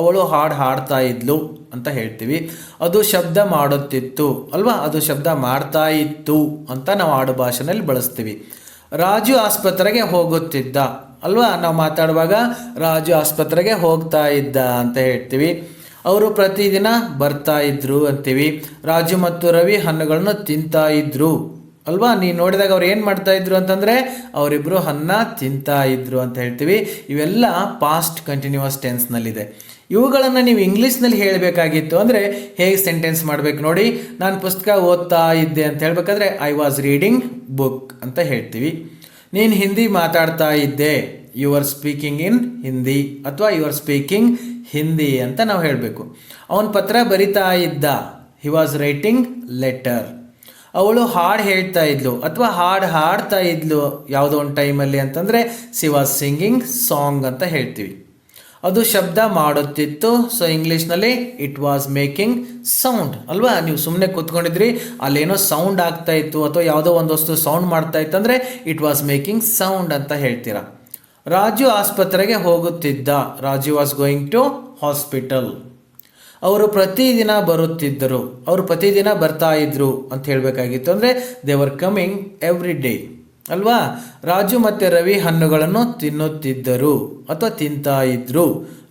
ಅವಳು ಹಾಡು ಹಾಡ್ತಾ ಇದ್ಲು ಅಂತ ಹೇಳ್ತೀವಿ. ಅದು ಶಬ್ದ ಮಾಡುತ್ತಿತ್ತು ಅಲ್ವಾ, ಅದು ಶಬ್ದ ಮಾಡ್ತಾ ಇತ್ತು ಅಂತ ನಾವು ಆಡು ಭಾಷೆನಲ್ಲಿ ಬಳಸ್ತೀವಿ. ರಾಜು ಆಸ್ಪತ್ರೆಗೆ ಹೋಗುತ್ತಿದ್ದ ಅಲ್ವಾ, ನಾವು ಮಾತಾಡುವಾಗ ರಾಜು ಆಸ್ಪತ್ರೆಗೆ ಹೋಗ್ತಾ ಇದ್ದ ಅಂತ ಹೇಳ್ತೀವಿ. ಅವರು ಪ್ರತಿದಿನ ಬರ್ತಾ ಇದ್ರು ಅಂತೀವಿ. ರಾಜು ಮತ್ತು ರವಿ ಹಣ್ಣುಗಳನ್ನು ತಿಂತಾ ಇದ್ರು ಅಲ್ವಾ. ನೀವು ನೋಡಿದಾಗ ಅವ್ರು ಏನು ಮಾಡ್ತಾ ಇದ್ರು ಅಂತಂದರೆ ಅವರಿಬ್ಬರು ಅನ್ನ ತಿಂತಾ ಇದ್ರು ಅಂತ ಹೇಳ್ತೀವಿ. ಇವೆಲ್ಲ ಪಾಸ್ಟ್ ಕಂಟಿನ್ಯೂಸ್ ಟೆನ್ಸ್ನಲ್ಲಿದೆ. ಇವುಗಳನ್ನು ನೀವು ಇಂಗ್ಲೀಷ್ನಲ್ಲಿ ಹೇಳಬೇಕಾಗಿತ್ತು ಅಂದರೆ ಹೇಗೆ ಸೆಂಟೆನ್ಸ್ ಮಾಡಬೇಕು ನೋಡಿ. ನಾನು ಪುಸ್ತಕ ಓದ್ತಾ ಇದ್ದೆ ಅಂತ ಹೇಳಬೇಕಾದ್ರೆ ಐ ವಾಸ್ ರೀಡಿಂಗ್ ಬುಕ್ ಅಂತ ಹೇಳ್ತೀವಿ. ನೀನು ಹಿಂದಿ ಮಾತಾಡ್ತಾ ಇದ್ದೆ, you are speaking in Hindi ಅಥವಾ ಯು ಆರ್ ಸ್ಪೀಕಿಂಗ್ ಹಿಂದಿ ಅಂತ ನಾವು ಹೇಳಬೇಕು. ಅವನು ಪತ್ರ ಬರಿತಾ ಇದ್ದ, ಹಿ ವಾಸ್ ರೈಟಿಂಗ್ ಲೆಟರ್. ಅವಳು ಹಾಡು ಹೇಳ್ತಾ ಇದ್ಲು ಅಥವಾ ಹಾಡು ಹಾಡ್ತಾ ಇದ್ಲು ಯಾವುದೋ ಒಂದು ಟೈಮಲ್ಲಿ ಅಂತಂದರೆ ಸಿ ವಾಸ್ ಸಿಂಗಿಂಗ್ ಸಾಂಗ್ ಅಂತ ಹೇಳ್ತೀವಿ. ಅದು ಶಬ್ದ ಮಾಡುತ್ತಿತ್ತು, ಸೊ ಇಂಗ್ಲೀಷ್ನಲ್ಲಿ ಇಟ್ ವಾಸ್ ಮೇಕಿಂಗ್ ಸೌಂಡ್ ಅಲ್ವಾ. ನೀವು ಸುಮ್ಮನೆ ಕೂತ್ಕೊಂಡಿದ್ರಿ, ಅಲ್ಲೇನೋ ಸೌಂಡ್ ಆಗ್ತಾ ಇತ್ತು ಅಥವಾ ಯಾವುದೋ ಒಂದು ವಸ್ತು ಸೌಂಡ್ ಮಾಡ್ತಾ ಇತ್ತು ಅಂದರೆ ಇಟ್ ವಾಸ್ ಮೇಕಿಂಗ್ ಸೌಂಡ್ ಅಂತ ಹೇಳ್ತೀರಾ. ರಾಜು ಆಸ್ಪತ್ರೆಗೆ ಹೋಗುತ್ತಿದ್ದ, Raju was going to hospital. ಅವರು ಪ್ರತಿದಿನ ಬರುತ್ತಿದ್ದರು, ಅವರು ಪ್ರತಿದಿನ ಬರ್ತಾ ಇದ್ರು ಅಂತ ಹೇಳಬೇಕಾಗಿತ್ತು ಅಂದರೆ they were coming every day ಅಲ್ವಾ. ರಾಜು ಮತ್ತು ರವಿ ಹಣ್ಣುಗಳನ್ನು ತಿನ್ನುತ್ತಿದ್ದರು ಅಥವಾ ತಿಂತಾ ಇದ್ರು.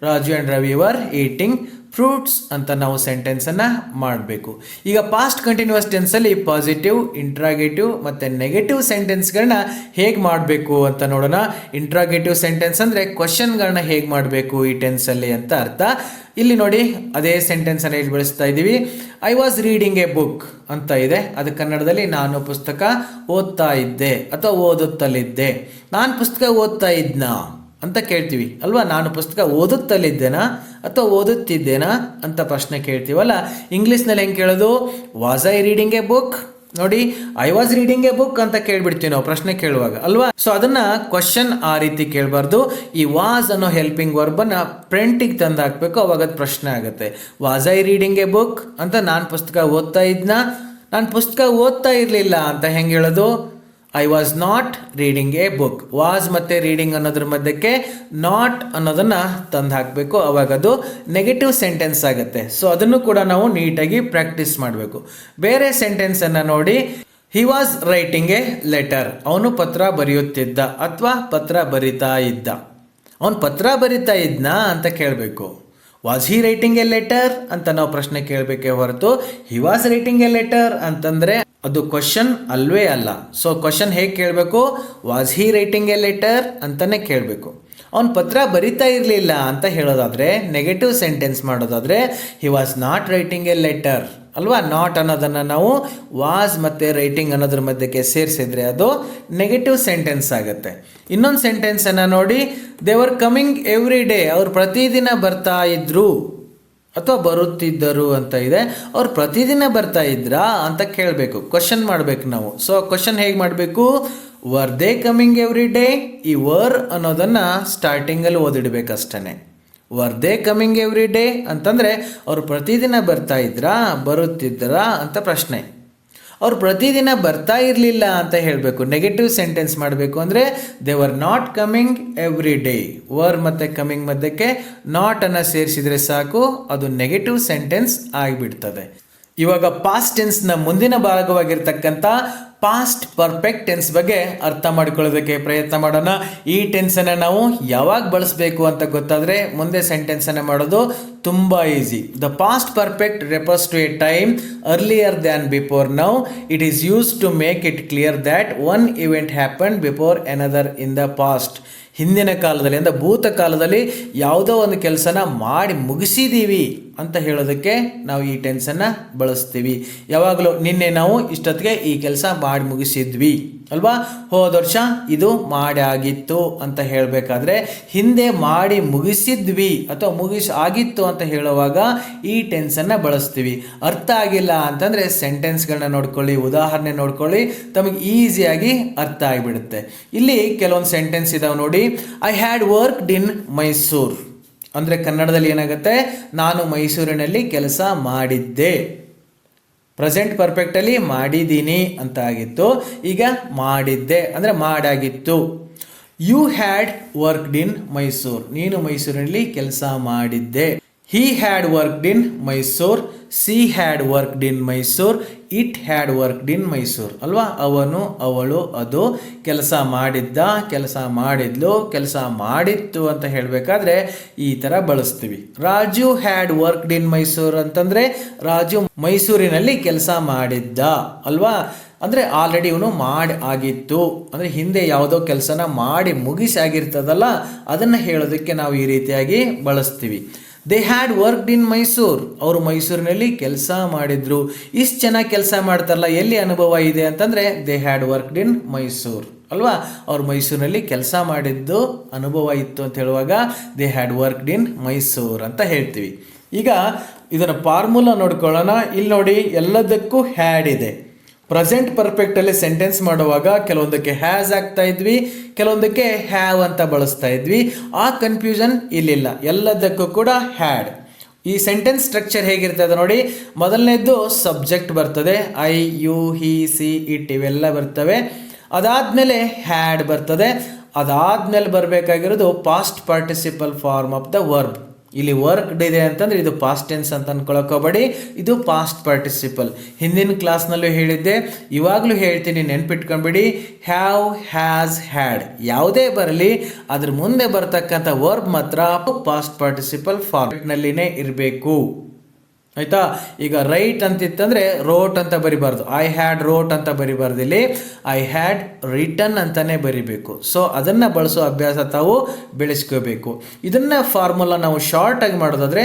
Raju and Ravi var eating fruits ಅಂತ ನಾವು ಸೆಂಟೆನ್ಸನ್ನು ಮಾಡಬೇಕು. ಈಗ ಪಾಸ್ಟ್ ಕಂಟಿನ್ಯೂಸ್ ಟೆನ್ಸಲ್ಲಿ ಪಾಸಿಟಿವ್, ಇಂಟ್ರಾಗೇಟಿವ್ ಮತ್ತು ನೆಗೆಟಿವ್ ಸೆಂಟೆನ್ಸ್ಗಳನ್ನ ಹೇಗೆ ಮಾಡಬೇಕು ಅಂತ ನೋಡೋಣ. ಇಂಟ್ರಾಗೇಟಿವ್ ಸೆಂಟೆನ್ಸ್ ಅಂದರೆ ಕ್ವಶನ್ಗಳನ್ನ ಹೇಗೆ ಮಾಡಬೇಕು ಈ ಟೆನ್ಸಲ್ಲಿ ಅಂತ ಅರ್ಥ. ಇಲ್ಲಿ ನೋಡಿ ಅದೇ ಸೆಂಟೆನ್ಸನ್ನು ಇಲ್ಲಿ ಬಳಸ್ತಾ ಇದ್ದೀವಿ. I was reading a book ಅಂತ ಇದೆ, ಅದು ಕನ್ನಡದಲ್ಲಿ ನಾನು ಪುಸ್ತಕ ಓದ್ತಾ ಇದ್ದೆ ಅಥವಾ ಓದುತ್ತಲಿದ್ದೆ. ನಾನು ಪುಸ್ತಕ ಓದ್ತಾ ಇದ್ನಾ ಅಂತ ಕೇಳ್ತೀವಿ ಅಲ್ವಾ. ನಾನು ಪುಸ್ತಕ ಓದುತ್ತಲಿದ್ದೇನಾ ಅಥವಾ ಓದುತ್ತಿದ್ದೇನಾ ಅಂತ ಪ್ರಶ್ನೆ ಕೇಳ್ತೀವಲ್ಲ. ಇಂಗ್ಲೀಷ್ನಲ್ಲಿ ಹೆಂಗೆ ಕೇಳೋದು, was I reading a book. ನೋಡಿ I was reading a book ಅಂತ ಕೇಳ್ಬಿಡ್ತೀವಿ ನಾವು ಪ್ರಶ್ನೆ ಕೇಳುವಾಗ ಅಲ್ವಾ. ಸೊ ಅದನ್ನು ಕ್ವಶನ್ ಆ ರೀತಿ ಕೇಳಬಾರ್ದು. ಈ ವಾಸ್ ಅನ್ನೋ ಹೆಲ್ಪಿಂಗ್ ವರ್ಬನ್ನು ಪ್ರಿಂಟಿಗೆ ತಂದು ಹಾಕಬೇಕು, ಅವಾಗ ಅದು ಪ್ರಶ್ನೆ ಆಗುತ್ತೆ. Was I reading a book ಅಂತ ನಾನು ಪುಸ್ತಕ ಓದ್ತಾ ಇದ್ನಾ, ನಾನು ಪುಸ್ತಕ ಓದ್ತಾ ಇರಲಿಲ್ಲ ಅಂತ ಹೆಂಗೆ ಹೇಳೋದು. I was not reading a book. Was ಮತ್ತು ರೀಡಿಂಗ್ ಅನ್ನೋದ್ರ ಮಧ್ಯಕ್ಕೆ ನಾಟ್ ಅನ್ನೋದನ್ನು ತಂದು ಹಾಕಬೇಕು, ಅವಾಗ ಅದು ನೆಗೆಟಿವ್ ಸೆಂಟೆನ್ಸ್ ಆಗುತ್ತೆ. ಸೊ ಅದನ್ನು ಕೂಡ ನಾವು ನೀಟಾಗಿ ಪ್ರಾಕ್ಟೀಸ್ ಮಾಡಬೇಕು. ಬೇರೆ ಸೆಂಟೆನ್ಸನ್ನು ನೋಡಿ. He was writing a letter. ಅವನು ಪತ್ರ ಬರೆಯುತ್ತಿದ್ದ ಅಥವಾ ಪತ್ರ ಬರಿತಾ ಇದ್ದ. ಅವನು ಪತ್ರ ಬರಿತಾ ಇದ್ನಾ ಅಂತ ಕೇಳಬೇಕು. Was he writing a letter ಅಂತ ನಾವು ಪ್ರಶ್ನೆ ಕೇಳಬೇಕೇ ಹೊರತು he was writing a letter ಅಂತಂದರೆ ಅದು ಕ್ವಶನ್ ಅಲ್ವೇ ಅಲ್ಲ. ಸೊ ಕ್ವಶನ್ ಹೇಗೆ ಕೇಳಬೇಕು, was he writing a letter ಅಂತಲೇ ಕೇಳಬೇಕು. ಅವನು ಪತ್ರ ಬರಿತಾ ಇರಲಿಲ್ಲ ಅಂತ ಹೇಳೋದಾದರೆ, ನೆಗೆಟಿವ್ ಸೆಂಟೆನ್ಸ್ ಮಾಡೋದಾದರೆ he was not writing a letter ಅಲ್ವಾ. ನಾಟ್ ಅನ್ನೋದನ್ನು ನಾವು ವಾಸ್ ಮತ್ತು ರೈಟಿಂಗ್ ಅನ್ನೋದ್ರ ಮಧ್ಯಕ್ಕೆ ಸೇರಿಸಿದ್ರೆ ಅದು ನೆಗೆಟಿವ್ ಸೆಂಟೆನ್ಸ್ ಆಗುತ್ತೆ. ಇನ್ನೊಂದು ಸೆಂಟೆನ್ಸನ್ನು ನೋಡಿ. They were coming every day. ಅವ್ರು ಪ್ರತಿದಿನ ಬರ್ತಾ ಇದ್ರು ಅಥವಾ ಬರುತ್ತಿದ್ದರು ಅಂತ ಇದೆ. ಅವ್ರು ಪ್ರತಿದಿನ ಬರ್ತಾ ಇದ್ರಾ ಅಂತ ಕೇಳಬೇಕು, ಕ್ವಶನ್ ಮಾಡಬೇಕು ನಾವು. ಸೊ ಕ್ವಶನ್ ಹೇಗೆ ಮಾಡಬೇಕು, were they coming every day. ಈ ವರ್ ಅನ್ನೋದನ್ನು ಸ್ಟಾರ್ಟಿಂಗಲ್ಲಿ ಓದಿಡ್ಬೇಕಷ್ಟೇ. Were they coming every day ಅಂತಂದರೆ ಅವರು ಪ್ರತಿದಿನ ಬರ್ತಾ ಇದ್ರಾ ಬರುತ್ತಿದ್ದರಾ ಅಂತ ಪ್ರಶ್ನೆ. ಅವ್ರು ಪ್ರತಿದಿನ ಬರ್ತಾ ಇರಲಿಲ್ಲ ಅಂತ ಹೇಳಬೇಕು, ನೆಗೆಟಿವ್ ಸೆಂಟೆನ್ಸ್ ಮಾಡಬೇಕು ಅಂದರೆ they were not coming every day. Var ಮತ್ತು ಕಮಿಂಗ್ ಮಧ್ಯಕ್ಕೆ ನಾಟನ್ನು ಸೇರಿಸಿದರೆ ಸಾಕು, ಅದು ನೆಗೆಟಿವ್ ಸೆಂಟೆನ್ಸ್ ಆಗಿಬಿಡ್ತದೆ. ಇವಾಗ ಪಾಸ್ಟ್ ಟೆನ್ಸ್ನ ಮುಂದಿನ ಭಾಗವಾಗಿರ್ತಕ್ಕಂಥ ಪಾಸ್ಟ್ ಪರ್ಫೆಕ್ಟ್ ಟೆನ್ಸ್ ಬಗ್ಗೆ ಅರ್ಥ ಮಾಡಿಕೊಳ್ಳೋದಕ್ಕೆ ಪ್ರಯತ್ನ ಮಾಡೋಣ. ಈ ಟೆನ್ಸನ್ನು ನಾವು ಯಾವಾಗ ಬಳಸಬೇಕು ಅಂತ ಗೊತ್ತಾದರೆ ಮುಂದೆ ಸೆಂಟೆನ್ಸನ್ನು ಮಾಡೋದು ತುಂಬ easy. The past perfect refers to a time earlier than before now. It is use to make it clear that one event happen before another in the past. ಹಿಂದಿನ ಕಾಲದಲ್ಲಿ ಅಂದರೆ ಭೂತಕಾಲದಲ್ಲಿ ಯಾವುದೋ ಒಂದು ಕೆಲಸನ ಮಾಡಿ ಮುಗಿಸಿದ್ದೀವಿ ಅಂತ ಹೇಳೋದಕ್ಕೆ ನಾವು ಈ ಟೆನ್ಸನ್ನು ಬಳಸ್ತೀವಿ. ಯಾವಾಗಲೂ ನಿನ್ನೆ ನಾವು ಇಷ್ಟೊತ್ತಿಗೆ ಈ ಕೆಲಸ ಮಾಡಿ ಮುಗಿಸಿದ್ವಿ ಅಲ್ವಾ, ಹೋದ ವರ್ಷ ಇದು ಮಾಡಿ ಆಗಿತ್ತು ಅಂತ ಹೇಳಬೇಕಾದ್ರೆ ಹಿಂದೆ ಮಾಡಿ ಮುಗಿಸಿದ್ವಿ ಅಥವಾ ಆಗಿತ್ತು ಅಂತ ಹೇಳುವಾಗ ಈ ಟೆನ್ಸನ್ನು ಬಳಸ್ತೀವಿ. ಅರ್ಥ ಆಗಿಲ್ಲ ಅಂತಂದರೆ ಸೆಂಟೆನ್ಸ್ಗಳನ್ನ ನೋಡ್ಕೊಳ್ಳಿ, ಉದಾಹರಣೆ ನೋಡ್ಕೊಳ್ಳಿ, ತಮಗೆ ಈಸಿಯಾಗಿ ಅರ್ಥ ಆಗಿಬಿಡುತ್ತೆ. ಇಲ್ಲಿ ಕೆಲವೊಂದು ಸೆಂಟೆನ್ಸ್ ಇದಾವೆ ನೋಡಿ. I had worked in Mysuru ಅಂದರೆ ಕನ್ನಡದಲ್ಲಿ ಏನಾಗುತ್ತೆ, ನಾನು ಮೈಸೂರಿನಲ್ಲಿ ಕೆಲಸ ಮಾಡಿದ್ದೆ. ಪ್ರೆಸೆಂಟ್ ಪರ್ಫೆಕ್ಟಲ್ಲಿ ಮಾಡಿದ್ದೀನಿ ಅಂತ ಆಗಿತ್ತು, ಈಗ ಮಾಡಿದ್ದೆ ಅಂದರೆ ಮಾಡಾಗಿತ್ತು. You had worked in Mysuru, ನೀನು ಮೈಸೂರಿನಲ್ಲಿ ಕೆಲಸ ಮಾಡಿದ್ದೆ. He had worked in Mysore, she had worked in Mysore, it had worked in Mysore ಅಲ್ವಾ. ಅವನು, ಅವಳು, ಅದು ಕೆಲಸ ಮಾಡಿದ್ದ, ಕೆಲಸ ಮಾಡಿದ್ಲು, ಕೆಲಸ ಮಾಡಿತ್ತು ಅಂತ ಹೇಳಬೇಕಾದ್ರೆ ಈ ಥರ ಬಳಸ್ತೀವಿ. Raju had worked in Mysuru ಅಂತಂದರೆ ರಾಜು ಮೈಸೂರಿನಲ್ಲಿ ಕೆಲಸ ಮಾಡಿದ್ದ ಅಲ್ವಾ. ಅಂದರೆ ಆಲ್ರೆಡಿ ಇವನು ಮಾಡಿ ಆಗಿತ್ತು, ಅಂದರೆ ಹಿಂದೆ ಯಾವುದೋ ಕೆಲಸನ ಮಾಡಿ ಮುಗಿಸಿ ಆಗಿರ್ತದಲ್ಲ ಅದನ್ನು ಹೇಳೋದಕ್ಕೆ ನಾವು ಈ ರೀತಿಯಾಗಿ ಬಳಸ್ತೀವಿ. They had worked in Mysuru, ಅವರು ಮೈಸೂರಿನಲ್ಲಿ ಕೆಲಸ ಮಾಡಿದ್ರು. ಇಷ್ಟು ಚೆನ್ನಾಗಿ ಕೆಲಸ ಮಾಡ್ತಾರಲ್ಲ, ಎಲ್ಲಿ ಅನುಭವ ಇದೆ ಅಂತಂದರೆ they had worked in Mysore ಅಲ್ವಾ. ಅವ್ರು ಮೈಸೂರಿನಲ್ಲಿ ಕೆಲಸ ಮಾಡಿದ್ದು ಅನುಭವ ಇತ್ತು ಅಂತ ಹೇಳುವಾಗ they had worked in Mysuru ಅಂತ ಹೇಳ್ತೀವಿ. ಈಗ ಇದನ್ನು ಫಾರ್ಮುಲಾ ನೋಡ್ಕೊಳ್ಳೋಣ. ಇಲ್ಲಿ ನೋಡಿ, ಎಲ್ಲದಕ್ಕೂ ಹ್ಯಾಡ್ ಇದೆ. ಪ್ರೆಸೆಂಟ್ ಪರ್ಫೆಕ್ಟಲ್ಲಿ ಸೆಂಟೆನ್ಸ್ ಮಾಡುವಾಗ ಕೆಲವೊಂದಕ್ಕೆ ಹ್ಯಾಸ್ ಆಗ್ತಾ ಇದ್ವಿ, ಕೆಲವೊಂದಕ್ಕೆ ಹ್ಯಾವ್ ಅಂತ ಬಳಸ್ತಾ ಇದ್ವಿ. ಆ ಕನ್ಫ್ಯೂಷನ್ ಇಲ್ಲಿಲ್ಲ, ಎಲ್ಲದಕ್ಕೂ ಕೂಡ ಹ್ಯಾಡ್. ಈ ಸೆಂಟೆನ್ಸ್ ಸ್ಟ್ರಕ್ಚರ್ ಹೇಗಿರ್ತದೆ ನೋಡಿ, ಮೊದಲನೇದ್ದು ಸಬ್ಜೆಕ್ಟ್ ಬರ್ತದೆ, I, you, he, she, it ಇವೆಲ್ಲ ಬರ್ತವೆ. ಅದಾದಮೇಲೆ ಹ್ಯಾಡ್ ಬರ್ತದೆ. ಅದಾದಮೇಲೆ ಬರಬೇಕಾಗಿರೋದು past participle form of the verb. ಇಲ್ಲಿ ವರ್ಕ್ಡ್ ಇದೆ ಅಂತಂದರೆ ಇದು ಪಾಸ್ಟ್ ಟೆನ್ಸ್ ಅಂತ ಅನ್ಕೊಳಕ್ಕೆ ಹೋಗಬೇಡಿ, ಇದು ಪಾಸ್ಟ್ ಪಾರ್ಟಿಸಿಪಲ್. ಹಿಂದಿನ ಕ್ಲಾಸ್ನಲ್ಲೂ ಹೇಳಿದ್ದೆ, ಇವಾಗಲೂ ಹೇಳ್ತೀನಿ, ನೆನ್ಪಿಟ್ಕೊಂಡ್ಬಿಡಿ. ಹ್ಯಾವ್, ಹ್ಯಾಸ್, ಹ್ಯಾಡ್ ಯಾವುದೇ ಬರಲಿ ಅದ್ರ ಮುಂದೆ ಬರ್ತಕ್ಕಂಥ ವರ್ಬ್ ಮಾತ್ರ ಪಾಸ್ಟ್ ಪಾರ್ಟಿಸಿಪಲ್ ಫಾರ್ಮ್ನಲ್ಲಿನೇ ಇರಬೇಕು. ಆಯಿತಾ. ಈಗ ರೈಟ್ ಅಂತಿತ್ತಂದರೆ ರೋಟ್ ಅಂತ ಬರಿಬಾರ್ದು, ಐ ಹ್ಯಾಡ್ ರೋಟ್ ಅಂತ ಬರಿಬಾರ್ದು, ಇಲ್ಲಿ ಐ ಹ್ಯಾಡ್ ರಿಟನ್ ಅಂತಲೇ ಬರಿಬೇಕು. ಸೊ ಅದನ್ನು ಬಳಸೋ ಅಭ್ಯಾಸ ತಾವು ಬೆಳೆಸ್ಕೋಬೇಕು. ಇದನ್ನು ಫಾರ್ಮುಲಾ ನಾವು ಶಾರ್ಟಾಗಿ ಮಾಡೋದಾದರೆ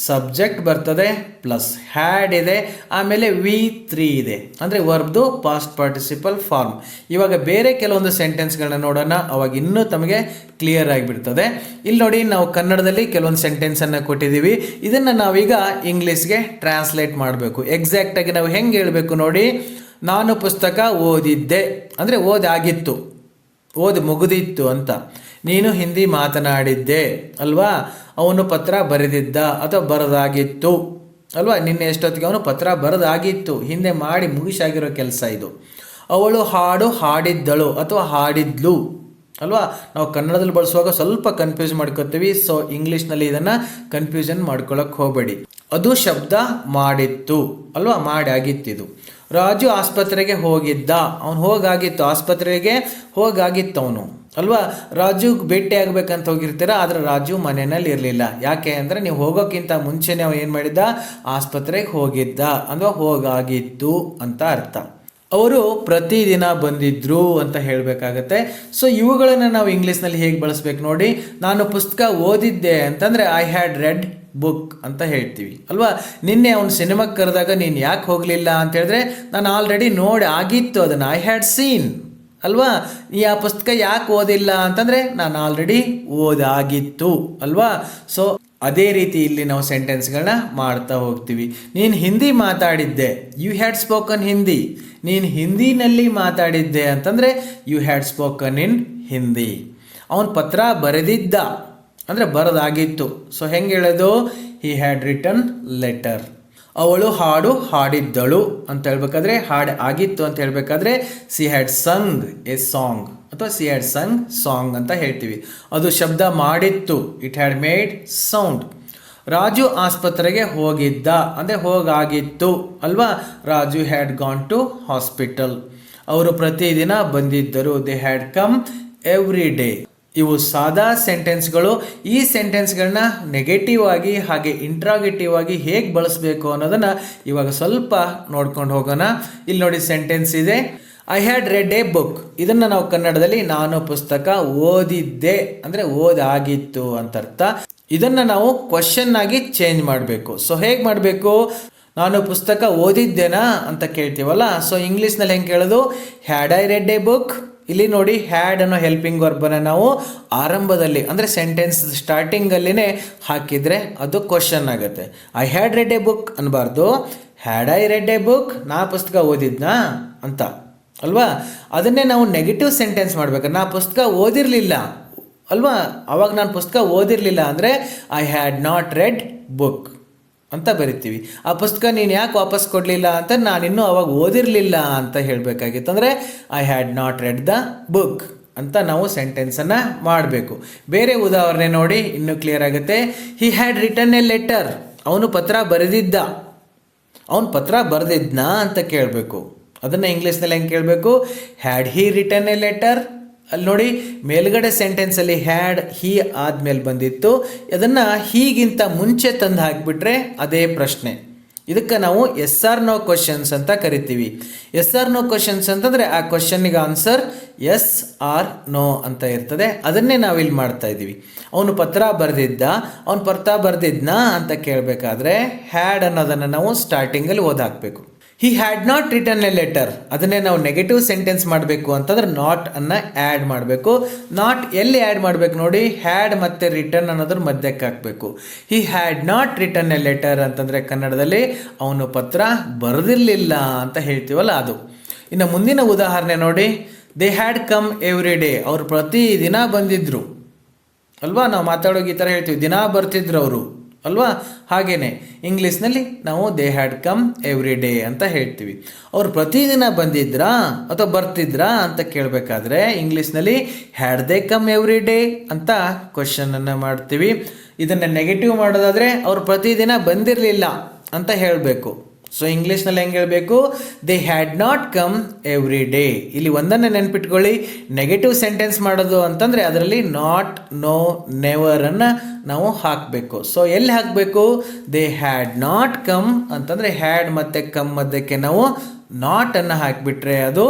ಸಬ್ಜೆಕ್ಟ್ ಬರ್ತದೆ, ಪ್ಲಸ್ ಹ್ಯಾಡ್ ಇದೆ, ಆಮೇಲೆ V3 ಇದೆ, ಅಂದರೆ ವರ್ಬ್ದು ಪಾಸ್ಟ್ ಪಾರ್ಟಿಸಿಪಲ್ ಫಾರ್ಮ್. ಇವಾಗ ಬೇರೆ ಕೆಲವೊಂದು ಸೆಂಟೆನ್ಸ್ಗಳನ್ನ ನೋಡೋಣ, ಅವಾಗ ಇನ್ನೂ ತಮಗೆ ಕ್ಲಿಯರ್ ಆಗಿಬಿಡ್ತದೆ. ಇಲ್ಲಿ ನೋಡಿ, ನಾವು ಕನ್ನಡದಲ್ಲಿ ಕೆಲವೊಂದು ಸೆಂಟೆನ್ಸನ್ನು ಕೊಟ್ಟಿದ್ದೀವಿ, ಇದನ್ನು ನಾವೀಗ ಇಂಗ್ಲೀಷ್ಗೆ ಟ್ರಾನ್ಸ್ಲೇಟ್ ಮಾಡಬೇಕು. ಎಕ್ಸಾಕ್ಟಾಗಿ ನಾವು ಹೆಂಗೆ ಹೇಳಬೇಕು ನೋಡಿ, ನಾನು ಪುಸ್ತಕ ಓದಿದ್ದೆ ಅಂದರೆ ಓದಾಗಿತ್ತು, ಓದಿ ಮುಗಿದಿತ್ತು ಅಂತ. ನೀನು ಹಿಂದಿ ಮಾತನಾಡಿದ್ದೆ ಅಲ್ವಾ, ಅವನು ಪತ್ರ ಬರೆದಿದ್ದ ಅಥವಾ ಬರೆದಾಗಿತ್ತು ಅಲ್ವಾ, ನಿನ್ನೆ ಎಷ್ಟೊತ್ತಿಗೆ ಅವನು ಪತ್ರ ಬರೆದಾಗಿತ್ತು, ಹಿಂದೆ ಮಾಡಿ ಮುಗಿಸಾಗಿರೋ ಕೆಲಸ ಇದು. ಅವಳು ಹಾಡು ಹಾಡಿದ್ದಳು ಅಥವಾ ಹಾಡಿದ್ಲು ಅಲ್ವಾ. ನಾವು ಕನ್ನಡದಲ್ಲಿ ಬಳಸುವಾಗ ಸ್ವಲ್ಪ ಕನ್ಫ್ಯೂಸ್ ಮಾಡ್ಕೋತೀವಿ, ಸೊ ಇಂಗ್ಲೀಷ್ನಲ್ಲಿ ಇದನ್ನು ಕನ್ಫ್ಯೂಷನ್ ಮಾಡ್ಕೊಳ್ಳೋಕೆ ಹೋಗಬೇಡಿ. ಅದು ಶಬ್ದ ಮಾಡಿತ್ತು ಅಲ್ವಾ, ಮಾಡಿ ಆಗಿತ್ತಿದು. ರಾಜು ಆಸ್ಪತ್ರೆಗೆ ಹೋಗಿದ್ದ, ಅವನು ಹೋಗಾಗಿತ್ತು, ಆಸ್ಪತ್ರೆಗೆ ಹೋಗಾಗಿತ್ತು ಅವನು ಅಲ್ವಾ. ರಾಜು ಭೇಟಿ ಆಗಬೇಕಂತ ಹೋಗಿರ್ತೀರ, ಆದರೆ ರಾಜು ಮನೆಯಲ್ಲಿ ಇರಲಿಲ್ಲ. ಯಾಕೆ ಅಂದರೆ ನೀವು ಹೋಗೋಕ್ಕಿಂತ ಮುಂಚೆನೇ ಅವನು ಏನು ಮಾಡಿದ್ದ, ಆಸ್ಪತ್ರೆಗೆ ಹೋಗಿದ್ದ ಅಂದರೆ ಹೋಗಾಗಿತ್ತು ಅಂತ ಅರ್ಥ. ಅವರು ಪ್ರತಿದಿನ ಬಂದಿದ್ರು ಅಂತ ಹೇಳಬೇಕಾಗತ್ತೆ. ಸೊ ಇವುಗಳನ್ನು ನಾವು ಇಂಗ್ಲೀಷ್ನಲ್ಲಿ ಹೇಗೆ ಬಳಸ್ಬೇಕು ನೋಡಿ, ನಾನು ಪುಸ್ತಕ ಓದಿದ್ದೆ ಅಂತಂದರೆ ಐ ಹ್ಯಾಡ್ ರೆಡ್ ಬುಕ್ ಅಂತ ಹೇಳ್ತೀವಿ ಅಲ್ವಾ. ನಿನ್ನೆ ಅವನು ಸಿನಿಮಾಕ್ಕೆ ಕರೆದಾಗ ನೀನು ಯಾಕೆ ಹೋಗಲಿಲ್ಲ ಅಂತ ಹೇಳಿದ್ರೆ, ನಾನು ಆಲ್ರೆಡಿ ನೋಡಿ ಆಗಿತ್ತು ಅದನ್ನು, ಐ ಹ್ಯಾಡ್ ಸೀನ್ ಅಲ್ವಾ. ಈ ಆ ಪುಸ್ತಕ ಯಾಕೆ ಓದಿಲ್ಲ ಅಂತಂದರೆ ನಾನು ಆಲ್ರೆಡಿ ಓದಾಗಿತ್ತು ಅಲ್ವಾ. ಸೊ ಅದೇ ರೀತಿ ಇಲ್ಲಿ ನಾವು ಸೆಂಟೆನ್ಸ್ಗಳನ್ನ ಮಾಡ್ತಾ ಹೋಗ್ತೀವಿ. ನೀನು ಹಿಂದಿ ಮಾತಾಡಿದ್ದೆ, ಯು ಹ್ಯಾಡ್ ಸ್ಪೋಕನ್ ಹಿಂದಿ. ನೀನು ಹಿಂದಿನಲ್ಲಿ ಮಾತಾಡಿದ್ದೆ ಅಂತಂದರೆ you had spoken in Hindi. ಅವನು ಪತ್ರ ಬರೆದಿದ್ದ ಅಂದರೆ ಬರೆದಾಗಿತ್ತು. ಸೊ ಹೆಂಗೆ ಹೇಳೋದು, ಹಿ ಹ್ಯಾಡ್ ರಿಟನ್ ಲೆಟರ್. ಅವಳು ಹಾಡು ಹಾಡಿದ್ದಳು ಅಂತ ಹೇಳ್ಬೇಕಾದ್ರೆ, ಹಾಡು ಆಗಿತ್ತು ಅಂತ ಹೇಳ್ಬೇಕಾದ್ರೆ she had sung a song ಅಥವಾ ಸಿ ಹ್ಯಾಡ್ ಸಂಗ್ ಸಾಂಗ್ ಅಂತ ಹೇಳ್ತೀವಿ. ಅದು ಶಬ್ದ ಮಾಡಿತ್ತು, it had made sound. Raju ಆಸ್ಪತ್ರೆಗೆ ಹೋಗಿದ್ದ ಅಂದರೆ ಹೋಗಾಗಿತ್ತು ಅಲ್ವಾ, Raju had gone to hospital. ಅವರು ಪ್ರತಿದಿನ ಬಂದಿದ್ದರು, they had come every day. ಇವು ಸಾದಾ ಸೆಂಟೆನ್ಸ್ಗಳು. ಈ ಸೆಂಟೆನ್ಸ್ಗಳನ್ನ ನೆಗೆಟಿವ್ ಆಗಿ ಹಾಗೆ ಇಂಟ್ರಾಗೇಟಿವ್ ಆಗಿ ಹೇಗೆ ಬಳಸಬೇಕು ಅನ್ನೋದನ್ನು ಇವಾಗ ಸ್ವಲ್ಪ ನೋಡ್ಕೊಂಡು ಹೋಗೋಣ. ಇಲ್ಲಿ ನೋಡಿ ಸೆಂಟೆನ್ಸ್ ಇದೆ, I had read a book. ಇದನ್ನು ನಾವು ಕನ್ನಡದಲ್ಲಿ ನಾನು ಪುಸ್ತಕ ಓದಿದ್ದೆ ಅಂದರೆ ಓದಾಗಿತ್ತು ಅಂತ ಅರ್ಥ. ಇದನ್ನು ನಾವು ಕ್ವಶನ್ ಆಗಿ ಚೇಂಜ್ ಮಾಡಬೇಕು. ಸೊ ಹೇಗೆ ಮಾಡಬೇಕು, ನಾನು ಪುಸ್ತಕ ಓದಿದ್ದೇನಾ ಅಂತ ಕೇಳ್ತೀವಲ್ಲ, ಸೊ ಇಂಗ್ಲೀಷ್ನಲ್ಲಿ ಹೆಂಗೆ ಕೇಳೋದು, had I read a book. ಇಲ್ಲಿ ನೋಡಿ, ಹ್ಯಾಡ್ ಅನ್ನೋ ಹೆಲ್ಪಿಂಗ್ ವರ್ಬನ್ನು ನಾವು ಆರಂಭದಲ್ಲಿ ಅಂದರೆ ಸೆಂಟೆನ್ಸ್ ಸ್ಟಾರ್ಟಿಂಗಲ್ಲಿನೇ ಹಾಕಿದರೆ ಅದು ಕ್ವಶನ್ ಆಗುತ್ತೆ. I had read a book ಅನ್ನಬಾರ್ದು, had I read a book, ನಾ ಪುಸ್ತಕ ಓದಿದ್ನಾ ಅಂತ ಅಲ್ವಾ. ಅದನ್ನೇ ನಾವು ನೆಗೆಟಿವ್ ಸೆಂಟೆನ್ಸ್ ಮಾಡಬೇಕು, ನಾ ಪುಸ್ತಕ ಓದಿರಲಿಲ್ಲ ಅಲ್ವಾ. ಅವಾಗ ನಾನು ಪುಸ್ತಕ ಓದಿರಲಿಲ್ಲ ಅಂದರೆ I had not red book ಅಂತ ಬರಿತೀವಿ. ಆ ಪುಸ್ತಕ ನೀನು ಯಾಕೆ ವಾಪಸ್ ಕೊಡಲಿಲ್ಲ ಅಂತ ನಾನಿನ್ನೂ ಅವಾಗ ಓದಿರಲಿಲ್ಲ ಅಂತ ಹೇಳಬೇಕಾಗಿತ್ತು, ಅಂದರೆ I had not red the book ಅಂತ ನಾವು ಸೆಂಟೆನ್ಸನ್ನು ಮಾಡಬೇಕು. ಬೇರೆ ಉದಾಹರಣೆ ನೋಡಿ, ಇನ್ನೂ ಕ್ಲಿಯರ್ ಆಗುತ್ತೆ. He had written a letter. ಅವನು ಪತ್ರ ಬರೆದಿದ್ದ. ಅವನು ಪತ್ರ ಬರೆದಿದ್ನಾ ಅಂತ ಕೇಳಬೇಕು. ಅದನ್ನು ಇಂಗ್ಲೀಷ್ನಲ್ಲಿ ಹೆಂಗೆ ಕೇಳಬೇಕು, had he written a letter. ಅಲ್ಲಿ ನೋಡಿ, ಮೇಲ್ಗಡೆ ಸೆಂಟೆನ್ಸಲ್ಲಿ ಹ್ಯಾಡ್ ಹಿ ಆದಮೇಲೆ ಬಂದಿತ್ತು, ಅದನ್ನು ಹೀಗಿಂತ ಮುಂಚೆ ತಂದು ಹಾಕಿಬಿಟ್ರೆ ಅದೇ ಪ್ರಶ್ನೆ. ಇದಕ್ಕೆ ನಾವು ಎಸ್ ಆರ್ ನೋ ಕ್ವಶನ್ಸ್ ಅಂತ ಕರಿತೀವಿ. ಎಸ್ ಆರ್ ನೋ ಕ್ವಶನ್ಸ್ ಅಂತಂದರೆ ಆ ಕ್ವಶನ್ನಿಗೆ ಆನ್ಸರ್ ಎಸ್ ಆರ್ ನೋ ಅಂತ ಇರ್ತದೆ. ಅದನ್ನೇ ನಾವಿಲ್ಲಿ ಮಾಡ್ತಾ ಇದ್ದೀವಿ. ಅವನು ಪತ್ರ ಬರೆದಿದ್ನಾ ಅಂತ ಕೇಳಬೇಕಾದ್ರೆ ಹ್ಯಾಡ್ ಅನ್ನೋದನ್ನು ನಾವು ಸ್ಟಾರ್ಟಿಂಗಲ್ಲಿ ಓದಾಕಬೇಕು. He had not return a letter, ಅದನ್ನೇ ನಾವು ನೆಗೆಟಿವ್ ಸೆಂಟೆನ್ಸ್ ಮಾಡಬೇಕು ಅಂತಂದ್ರೆ ನಾಟ್ ಅನ್ನು ಆ್ಯಡ್ ಮಾಡಬೇಕು. ನಾಟ್ ಎಲ್ಲಿ ಆ್ಯಡ್ ಮಾಡಬೇಕು ನೋಡಿ, ಹ್ಯಾಡ್ ಮತ್ತು ರಿಟರ್ನ್ ಅನ್ನೋದ್ರ ಮಧ್ಯಕ್ಕೆ ಹಾಕಬೇಕು. ಹಿ had not return a letter ಅಂತಂದರೆ ಕನ್ನಡದಲ್ಲಿ ಅವನು ಪತ್ರ ಬರೆದಿರಲಿಲ್ಲ ಅಂತ ಹೇಳ್ತೀವಲ್ಲ ಅದು. ಇನ್ನು ಮುಂದಿನ ಉದಾಹರಣೆ ನೋಡಿ, they had come every day, ಅವರು ಪ್ರತಿದಿನ ಬಂದಿದ್ದರು ಅಲ್ವಾ. ನಾವು ಮಾತಾಡೋಕೆ ಈ ಥರ ಹೇಳ್ತೀವಿ, ದಿನ ಬರ್ತಿದ್ರು ಅವರು ಅಲ್ವಾ. ಹಾಗೆಯೇ ಇಂಗ್ಲೀಷ್ನಲ್ಲಿ ನಾವು they had come every day ಅಂತ ಹೇಳ್ತೀವಿ. ಅವರು ಪ್ರತಿದಿನ ಬಂದಿದ್ರಾ ಅಥವಾ ಬರ್ತಿದ್ರಾ ಅಂತ ಕೇಳಬೇಕಾದ್ರೆ ಇಂಗ್ಲೀಷ್ನಲ್ಲಿ had they come every day ಅಂತ ಕ್ವಶನನ್ನು ಮಾಡ್ತೀವಿ. ಇದನ್ನು ನೆಗೆಟಿವ್ ಮಾಡೋದಾದರೆ ಅವರು ಪ್ರತಿದಿನ ಬಂದಿರಲಿಲ್ಲ ಅಂತ ಹೇಳಬೇಕು. ಸೊ ಇಂಗ್ಲೀಷ್ನಲ್ಲಿ ಹೆಂಗೆ ಹೇಳಬೇಕು, they had not come every day. ಇಲ್ಲಿ ಒಂದನ್ನು ನೆನ್ಪಿಟ್ಕೊಳ್ಳಿ, ನೆಗೆಟಿವ್ ಸೆಂಟೆನ್ಸ್ ಮಾಡೋದು ಅಂತಂದರೆ ಅದರಲ್ಲಿ ನಾಟ್, ನೋ, ನೆವರನ್ನು ನಾವು ಹಾಕಬೇಕು. ಸೊ ಎಲ್ಲಿ ಹಾಕಬೇಕು, ದೇ ಹ್ಯಾಡ್ ನಾಟ್ ಕಮ್ ಅಂತಂದರೆ ಹ್ಯಾಡ್ ಮತ್ತು ಕಮ್ ಮಧ್ಯಕ್ಕೆ ನಾವು ನಾಟನ್ನು ಹಾಕಿಬಿಟ್ರೆ ಅದು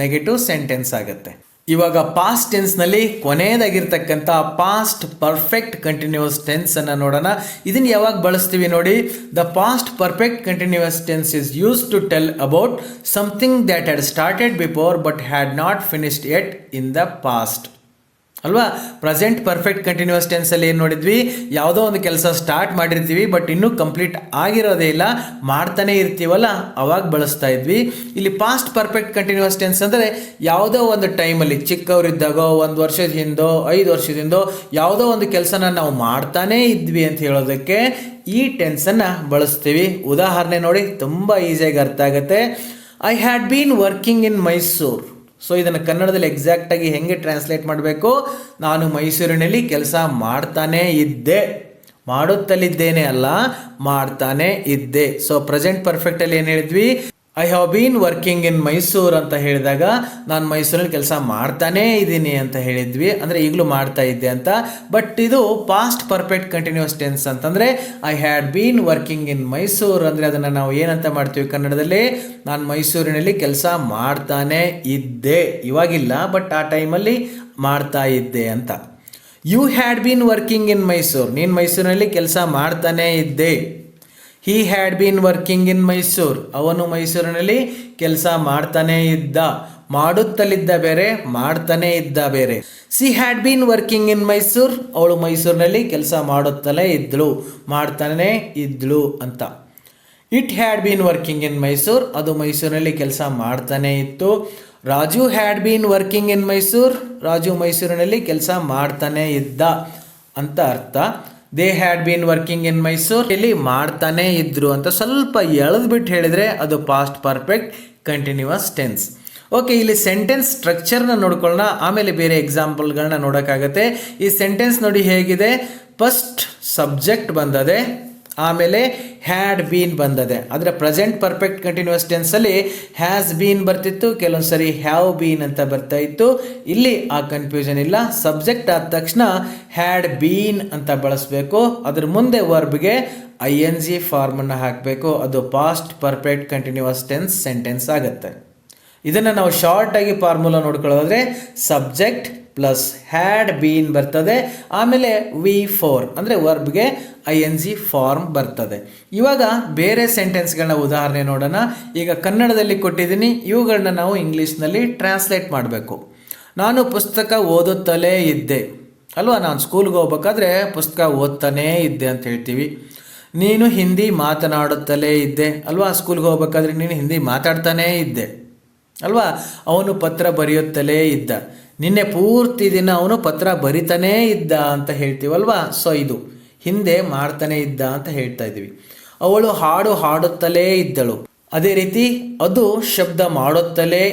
ನೆಗೆಟಿವ್ ಸೆಂಟೆನ್ಸ್ ಆಗುತ್ತೆ. ಇವಾಗ ಪಾಸ್ಟ್ ಟೆನ್ಸ್ನಲ್ಲಿ ಕೊನೆಯದಾಗಿರ್ತಕ್ಕಂಥ ಪಾಸ್ಟ್ ಪರ್ಫೆಕ್ಟ್ ಕಂಟಿನ್ಯೂಸ್ ಟೆನ್ಸನ್ನು ನೋಡೋಣ. ಇದನ್ನು ಯಾವಾಗ ಬಳಸ್ತೀವಿ ನೋಡಿ, the past perfect continuous tense is use to tell about something that had started before but had not finished yet in the past ಅಲ್ವಾ. ಪ್ರೆಸೆಂಟ್ ಪರ್ಫೆಕ್ಟ್ ಕಂಟಿನ್ಯೂಸ್ ಟೆನ್ಸಲ್ಲಿ ಏನು ನೋಡಿದ್ವಿ, ಯಾವುದೋ ಒಂದು ಕೆಲಸ ಸ್ಟಾರ್ಟ್ ಮಾಡಿರ್ತೀವಿ ಬಟ್ ಇನ್ನೂ ಕಂಪ್ಲೀಟ್ ಆಗಿರೋದೇ ಇಲ್ಲ, ಮಾಡ್ತಾನೆ ಇರ್ತೀವಲ್ಲ ಅವಾಗ ಬಳಸ್ತಾ ಇದ್ವಿ. ಇಲ್ಲಿ ಪಾಸ್ಟ್ ಪರ್ಫೆಕ್ಟ್ ಕಂಟಿನ್ಯೂಸ್ ಟೆನ್ಸ್ ಅಂದರೆ ಯಾವುದೋ ಒಂದು ಟೈಮಲ್ಲಿ ಚಿಕ್ಕವರಿದ್ದಾಗ 1 ವರ್ಷದ ಹಿಂದೋ 5 ವರ್ಷದಿಂದೋ ಯಾವುದೋ ಒಂದು ಕೆಲಸನ ನಾವು ಮಾಡ್ತಾನೇ ಇದ್ವಿ ಅಂತ ಹೇಳೋದಕ್ಕೆ ಈ ಟೆನ್ಸನ್ನು ಬಳಸ್ತೀವಿ. ಉದಾಹರಣೆ ನೋಡಿ, ತುಂಬ ಈಸಿಯಾಗಿ ಅರ್ಥ ಆಗುತ್ತೆ. I had been working in Mysuru. So ಇದನ್ನು ಕನ್ನಡದಲ್ಲಿ ಎಕ್ಸಾಕ್ಟಾಗಿ ಹೆಂಗೆ ಟ್ರಾನ್ಸ್ಲೇಟ್ ಮಾಡಬೇಕು, ನಾನು ಮೈಸೂರಿನಲ್ಲಿ ಕೆಲಸ ಮಾಡ್ತಾನೇ ಇದ್ದೆ, ಮಾಡುತ್ತಲಿದ್ದೇನೆ ಅಲ್ಲ, ಮಾಡ್ತಾನೆ ಇದ್ದೆ. ಸೊ ಪ್ರೆಸೆಂಟ್ ಪರ್ಫೆಕ್ಟಲ್ಲಿ ಏನು ಹೇಳಿದ್ವಿ, I have been working in Mysuru ಅಂತ ಹೇಳಿದಾಗ ನಾನು ಮೈಸೂರಲ್ಲಿ ಕೆಲಸ ಮಾಡ್ತಾನೇ ಇದ್ದೀನಿ ಅಂತ ಹೇಳಿದ್ವಿ, ಅಂದರೆ ಈಗಲೂ ಮಾಡ್ತಾ ಇದ್ದೆ ಅಂತ. ಬಟ್ ಇದು ಪಾಸ್ಟ್ ಪರ್ಫೆಕ್ಟ್ ಕಂಟಿನ್ಯೂಸ್ ಟೆನ್ಸ್ ಅಂತಂದರೆ I had been working in Mysuru ಅಂದರೆ ಅದನ್ನು ನಾವು ಏನಂತ ಮಾಡ್ತೀವಿ ಕನ್ನಡದಲ್ಲಿ, ನಾನು ಮೈಸೂರಿನಲ್ಲಿ ಕೆಲಸ ಮಾಡ್ತಾನೇ ಇದ್ದೆ, ಇವಾಗಿಲ್ಲ ಬಟ್ ಆ ಟೈಮಲ್ಲಿ ಮಾಡ್ತಾ ಇದ್ದೆ ಅಂತ. You had been working in Mysuru, ನೀನು ಮೈಸೂರಿನಲ್ಲಿ ಕೆಲಸ ಮಾಡ್ತಾನೇ ಇದ್ದೆ. He had been working in Mysuru, ಅವನು ಮೈಸೂರಿನಲ್ಲಿ ಕೆಲಸ ಮಾಡ್ತಾನೇ ಇದ್ದ. ಮಾಡುತ್ತಲಿದ್ದ ಬೇರೆ, ಮಾಡ್ತಾನೇ ಇದ್ದ ಬೇರೆ. She had been working in Mysuru, ಅವಳು ಮೈಸೂರಿನಲ್ಲಿ ಕೆಲಸ ಮಾಡುತ್ತಲೇ ಇದ್ಳು, ಮಾಡ್ತಾನೇ ಇದ್ಳು ಅಂತ. It had been working in Mysuru, ಅದು ಮೈಸೂರಿನಲ್ಲಿ ಕೆಲಸ ಮಾಡ್ತಾನೇ ಇತ್ತು. Raju had been working in Mysuru, Raju ಮೈಸೂರಿನಲ್ಲಿ ಕೆಲಸ ಮಾಡ್ತಾನೇ ಇದ್ದ ಅಂತ ಅರ್ಥ. They had been working in Mysuru, ಇಲ್ಲಿ ಮಾಡ್ತಾನೇ ಇದ್ರು ಅಂತ ಸ್ವಲ್ಪ ಎಳೆದ್ಬಿಟ್ಟು ಹೇಳಿದರೆ ಅದು past perfect continuous tense. Okay, ಇಲ್ಲಿ ಸೆಂಟೆನ್ಸ್ ಸ್ಟ್ರಕ್ಚರ್ನ ನೋಡ್ಕೊಳ್ಳೋಣ, ಆಮೇಲೆ ಬೇರೆ ಎಕ್ಸಾಂಪಲ್ಗಳನ್ನ ನೋಡೋಕ್ಕಾಗತ್ತೆ. ಈ ಸೆಂಟೆನ್ಸ್ ನೋಡಿ ಹೇಗಿದೆ, ಫಸ್ಟ್ ಸಬ್ಜೆಕ್ಟ್ ಬಂದದೆ, ಆಮೇಲೆ ಹ್ಯಾಡ್ ಬೀನ್ ಬಂದದೆ. ಆದರೆ ಪ್ರೆಸೆಂಟ್ ಪರ್ಫೆಕ್ಟ್ ಕಂಟಿನ್ಯೂಸ್ ಟೆನ್ಸಲ್ಲಿ ಹ್ಯಾಸ್ ಬೀನ್ ಬರ್ತಿತ್ತು, ಕೆಲವೊಂದು ಸರಿ ಹ್ಯಾವ್ ಬೀನ್ ಅಂತ ಬರ್ತಾ ಇತ್ತು. ಇಲ್ಲಿ ಆ ಕನ್ಫ್ಯೂಷನ್ ಇಲ್ಲ, ಸಬ್ಜೆಕ್ಟ್ ಆದ ತಕ್ಷಣ ಹ್ಯಾಡ್ ಬೀನ್ ಅಂತ ಬಳಸಬೇಕು, ಅದ್ರ ಮುಂದೆ ವರ್ಬ್ಗೆ ING ಫಾರ್ಮನ್ನು ಹಾಕಬೇಕು, ಅದು past perfect continuous tense sentence ಆಗುತ್ತೆ. ಇದನ್ನು ನಾವು ಶಾರ್ಟಾಗಿ ಫಾರ್ಮುಲಾ ನೋಡ್ಕೊಳ್ಳೋದಾದರೆ ಸಬ್ಜೆಕ್ಟ್ ಪ್ಲಸ್ ಹ್ಯಾಡ್ ಬೀನ್ ಬರ್ತದೆ, ಆಮೇಲೆ V4 ಅಂದರೆ ವರ್ಬ್ಗೆ ING ಫಾರ್ಮ್ ಬರ್ತದೆ. ಇವಾಗ ಬೇರೆ ಸೆಂಟೆನ್ಸ್ಗಳನ್ನ ಉದಾಹರಣೆ ನೋಡೋಣ. ಈಗ ಕನ್ನಡದಲ್ಲಿ ಕೊಟ್ಟಿದ್ದೀನಿ, ಇವುಗಳನ್ನ ನಾವು ಇಂಗ್ಲೀಷ್ನಲ್ಲಿ ಟ್ರಾನ್ಸ್ಲೇಟ್ ಮಾಡಬೇಕು. ನಾನು ಪುಸ್ತಕ ಓದುತ್ತಲೇ ಇದ್ದೆ ಅಲ್ವಾ, ನಾನು ಸ್ಕೂಲ್ಗೆ ಹೋಗ್ಬೇಕಾದ್ರೆ ಪುಸ್ತಕ ಓದ್ತಾನೇ ಇದ್ದೆ ಅಂತ ಹೇಳ್ತೀವಿ. ನೀನು ಹಿಂದಿ ಮಾತನಾಡುತ್ತಲೇ ಇದ್ದೆ ಅಲ್ವಾ, ಸ್ಕೂಲ್ಗೆ ಹೋಗ್ಬೇಕಾದ್ರೆ ನೀನು ಹಿಂದಿ ಮಾತಾಡ್ತಾನೇ ಇದ್ದೆ ಅಲ್ವಾ. ಅವನು ಪತ್ರ ಬರೆಯುತ್ತಲೇ ಇದ್ದ, ನಿನ್ನೆ ಪೂರ್ತಿ ದಿನ ಅವನು ಪತ್ರ ಬರಿತಾನೇ ಇದ್ದ ಅಂತ ಹೇಳ್ತೀವಲ್ವಾ. ಸೊ ಇದು ಹಿಂದೆ ಮಾಡ್ತಾನೆ ಇದ್ದ ಅಂತ ಹೇಳ್ತಾ ಇದ್ದೀವಿ. ಅವಳು ಹಾಡು ಹಾಡುತ್ತಲೇ ಇದ್ದಳು, ಅದೇ ರೀತಿ ಅದು ಶಬ್ದ ಮಾಡುತ್ತಲೇ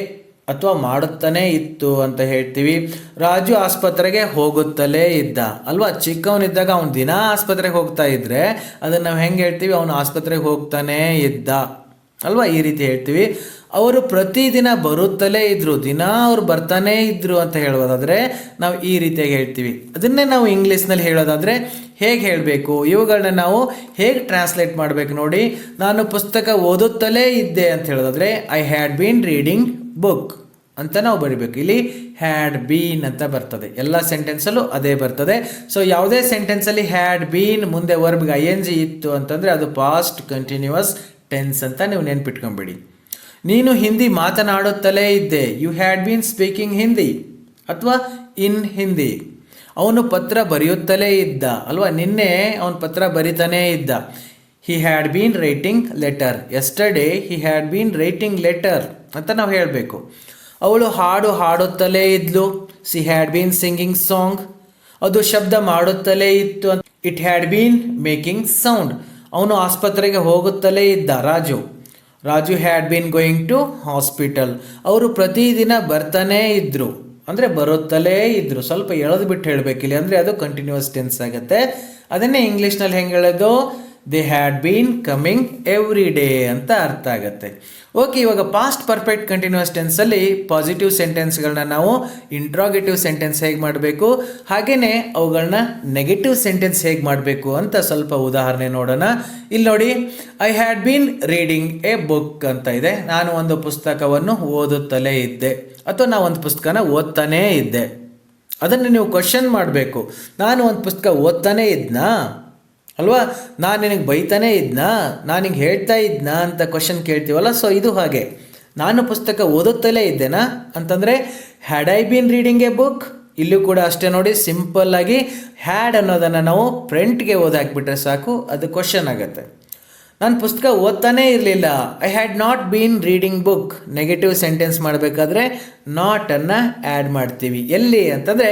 ಅಥವಾ ಮಾಡುತ್ತಾನೆ ಇತ್ತು ಅಂತ ಹೇಳ್ತೀವಿ. ರಾಜು ಆಸ್ಪತ್ರೆಗೆ ಹೋಗುತ್ತಲೇ ಇದ್ದ ಅಲ್ವಾ, ಚಿಕ್ಕವನಿದ್ದಾಗ ಅವನು ದಿನ ಆಸ್ಪತ್ರೆಗೆ ಹೋಗ್ತಾ ಇದ್ದರೆ ಅದನ್ನು ನಾವು ಹೆಂಗೆ ಹೇಳ್ತೀವಿ, ಅವನು ಆಸ್ಪತ್ರೆಗೆ ಹೋಗ್ತಾನೇ ಇದ್ದ ಅಲ್ವಾ, ಈ ರೀತಿ ಹೇಳ್ತೀವಿ. ಅವರು ಪ್ರತಿದಿನ ಬರುತ್ತಲೇ ಇದ್ದರು, ದಿನ ಅವ್ರು ಬರ್ತಾನೇ ಇದ್ದರು ಅಂತ ಹೇಳ್ಬೋದಾದರೆ ನಾವು ಈ ರೀತಿಯಾಗಿ ಹೇಳ್ತೀವಿ. ಅದನ್ನೇ ನಾವು ಇಂಗ್ಲೀಷ್ನಲ್ಲಿ ಹೇಳೋದಾದರೆ ಹೇಗೆ ಹೇಳಬೇಕು, ಇವುಗಳನ್ನ ನಾವು ಹೇಗೆ ಟ್ರಾನ್ಸ್ಲೇಟ್ ಮಾಡಬೇಕು ನೋಡಿ. ನಾನು ಪುಸ್ತಕ ಓದುತ್ತಲೇ ಇದ್ದೆ ಅಂತ ಹೇಳೋದಾದರೆ I had been reading book ಅಂತ ನಾವು ಬರಿಬೇಕು. ಇಲ್ಲಿ ಹ್ಯಾಡ್ ಬೀನ್ ಅಂತ ಬರ್ತದೆ, ಎಲ್ಲ ಸೆಂಟೆನ್ಸಲ್ಲೂ ಅದೇ ಬರ್ತದೆ. ಸೊ ಯಾವುದೇ ಸೆಂಟೆನ್ಸಲ್ಲಿ ಹ್ಯಾಡ್ ಬೀನ್ ಮುಂದೆ ವರ್ಬ್ಗೆ ING ಇತ್ತು ಅಂತಂದರೆ ಅದು ಪಾಸ್ಟ್ ಕಂಟಿನ್ಯೂಯಸ್ ಟೆನ್ಸ್ ಅಂತ ನೀವು ನೆನ್ಪಿಟ್ಕೊಂಬಿಡಿ. ನೀನು ಹಿಂದಿ ಮಾತನಾಡುತ್ತಲೇ ಇದ್ದೆ, you had been speaking Hindi ಅಥವಾ ಇನ್ ಹಿಂದಿ. ಅವನು ಪತ್ರ ಬರೆಯುತ್ತಲೇ ಇದ್ದ ಅಲ್ವಾ, ನಿನ್ನೆ ಅವನು ಪತ್ರ ಬರಿತಾನೇ ಇದ್ದ. He had been writing letter, yesterday he had been writing letter ಅಂತ ನಾವು ಹೇಳಬೇಕು. ಅವಳು ಹಾಡು ಹಾಡುತ್ತಲೇ ಇದ್ಲು, she had been singing song. ಅದು ಶಬ್ದ ಮಾಡುತ್ತಲೇ ಇತ್ತು, it had been making sound. ಅವನು ಆಸ್ಪತ್ರೆಗೆ ಹೋಗುತ್ತಲೇ ಇದ್ದ, Raju had been going to hospital. ಅವರು ಪ್ರತಿದಿನ ಬರ್ತಾನೇ ಇದ್ದರು ಅಂದರೆ ಬರುತ್ತಲೇ ಇದ್ದರು. ಸ್ವಲ್ಪ ಎಳೆದು ಬಿಟ್ಟು ಹೇಳಬೇಕಿಲ್ಲ ಅಂದರೆ ಅದು ಕಂಟಿನ್ಯೂಸ್ ಟೆನ್ಸ್ ಆಗುತ್ತೆ. ಅದನ್ನೇ ಇಂಗ್ಲೀಷ್ನಲ್ಲಿ ಹೆಂಗೆ ಹೇಳೋದು, they had bean coming every day ಅಂತ ಅರ್ಥ ಆಗುತ್ತೆ. ಓಕೆ, ಇವಾಗ ಪಾಸ್ಟ್ ಪರ್ಫೆಕ್ಟ್ ಕಂಟಿನ್ಯೂಸ್ ಟೆನ್ಸಲ್ಲಿ ಪಾಸಿಟಿವ್ ಸೆಂಟೆನ್ಸ್ಗಳನ್ನ ನಾವು ಇಂಟ್ರಾಗೇಟಿವ್ ಸೆಂಟೆನ್ಸ್ ಹೇಗೆ ಮಾಡಬೇಕು, ಹಾಗೆಯೇ ಅವುಗಳನ್ನ ನೆಗೆಟಿವ್ ಸೆಂಟೆನ್ಸ್ ಹೇಗೆ ಮಾಡಬೇಕು ಅಂತ ಸ್ವಲ್ಪ ಉದಾಹರಣೆ ನೋಡೋಣ. ಇಲ್ಲಿ ನೋಡಿ, I had been reading a book ಅಂತ ಇದೆ. ನಾನು ಒಂದು ಪುಸ್ತಕವನ್ನು ಓದುತ್ತಲೇ ಇದ್ದೆ ಅಥವಾ ನಾವು ಒಂದು ಪುಸ್ತಕನ ಓದ್ತಾನೇ ಇದ್ದೆ. ಅದನ್ನು ನೀವು ಕ್ವಶನ್ ಮಾಡಬೇಕು, ನಾನು ಒಂದು ಪುಸ್ತಕ ಓದ್ತಾನೇ ಇದ್ನಾ ಅಲ್ವಾ, ನಾನು ನಿನಗೆ ಬೈತಾನೇ ಇದ್ನಾ, ನಾನು ನಿಂಗೆ ಹೇಳ್ತಾ ಇದ್ನಾ ಅಂತ ಕ್ವಶನ್ ಕೇಳ್ತೀವಲ್ಲ. ಸೊ ಇದು ಹಾಗೆ, ನಾನು ಪುಸ್ತಕ ಓದುತ್ತಲೇ ಇದ್ದೇನಾ ಅಂತಂದರೆ had I been reading a book. ಇಲ್ಲೂ ಕೂಡ ಅಷ್ಟೇ ನೋಡಿ, ಸಿಂಪಲ್ಲಾಗಿ ಹ್ಯಾಡ್ ಅನ್ನೋದನ್ನು ನಾವು ಫ್ರಂಟ್ಗೆ ಓದಾಕ್ಬಿಟ್ರೆ ಸಾಕು, ಅದು ಕ್ವಶನ್ ಆಗುತ್ತೆ. ನಾನು ಪುಸ್ತಕ ಓದ್ತಾನೇ ಇರಲಿಲ್ಲ, I had not been reading book. Negative sentence ಮಾಡಬೇಕಾದ್ರೆ ನಾಟನ್ನು ಆ್ಯಡ್ ಮಾಡ್ತೀವಿ. ಎಲ್ಲಿ ಅಂತಂದರೆ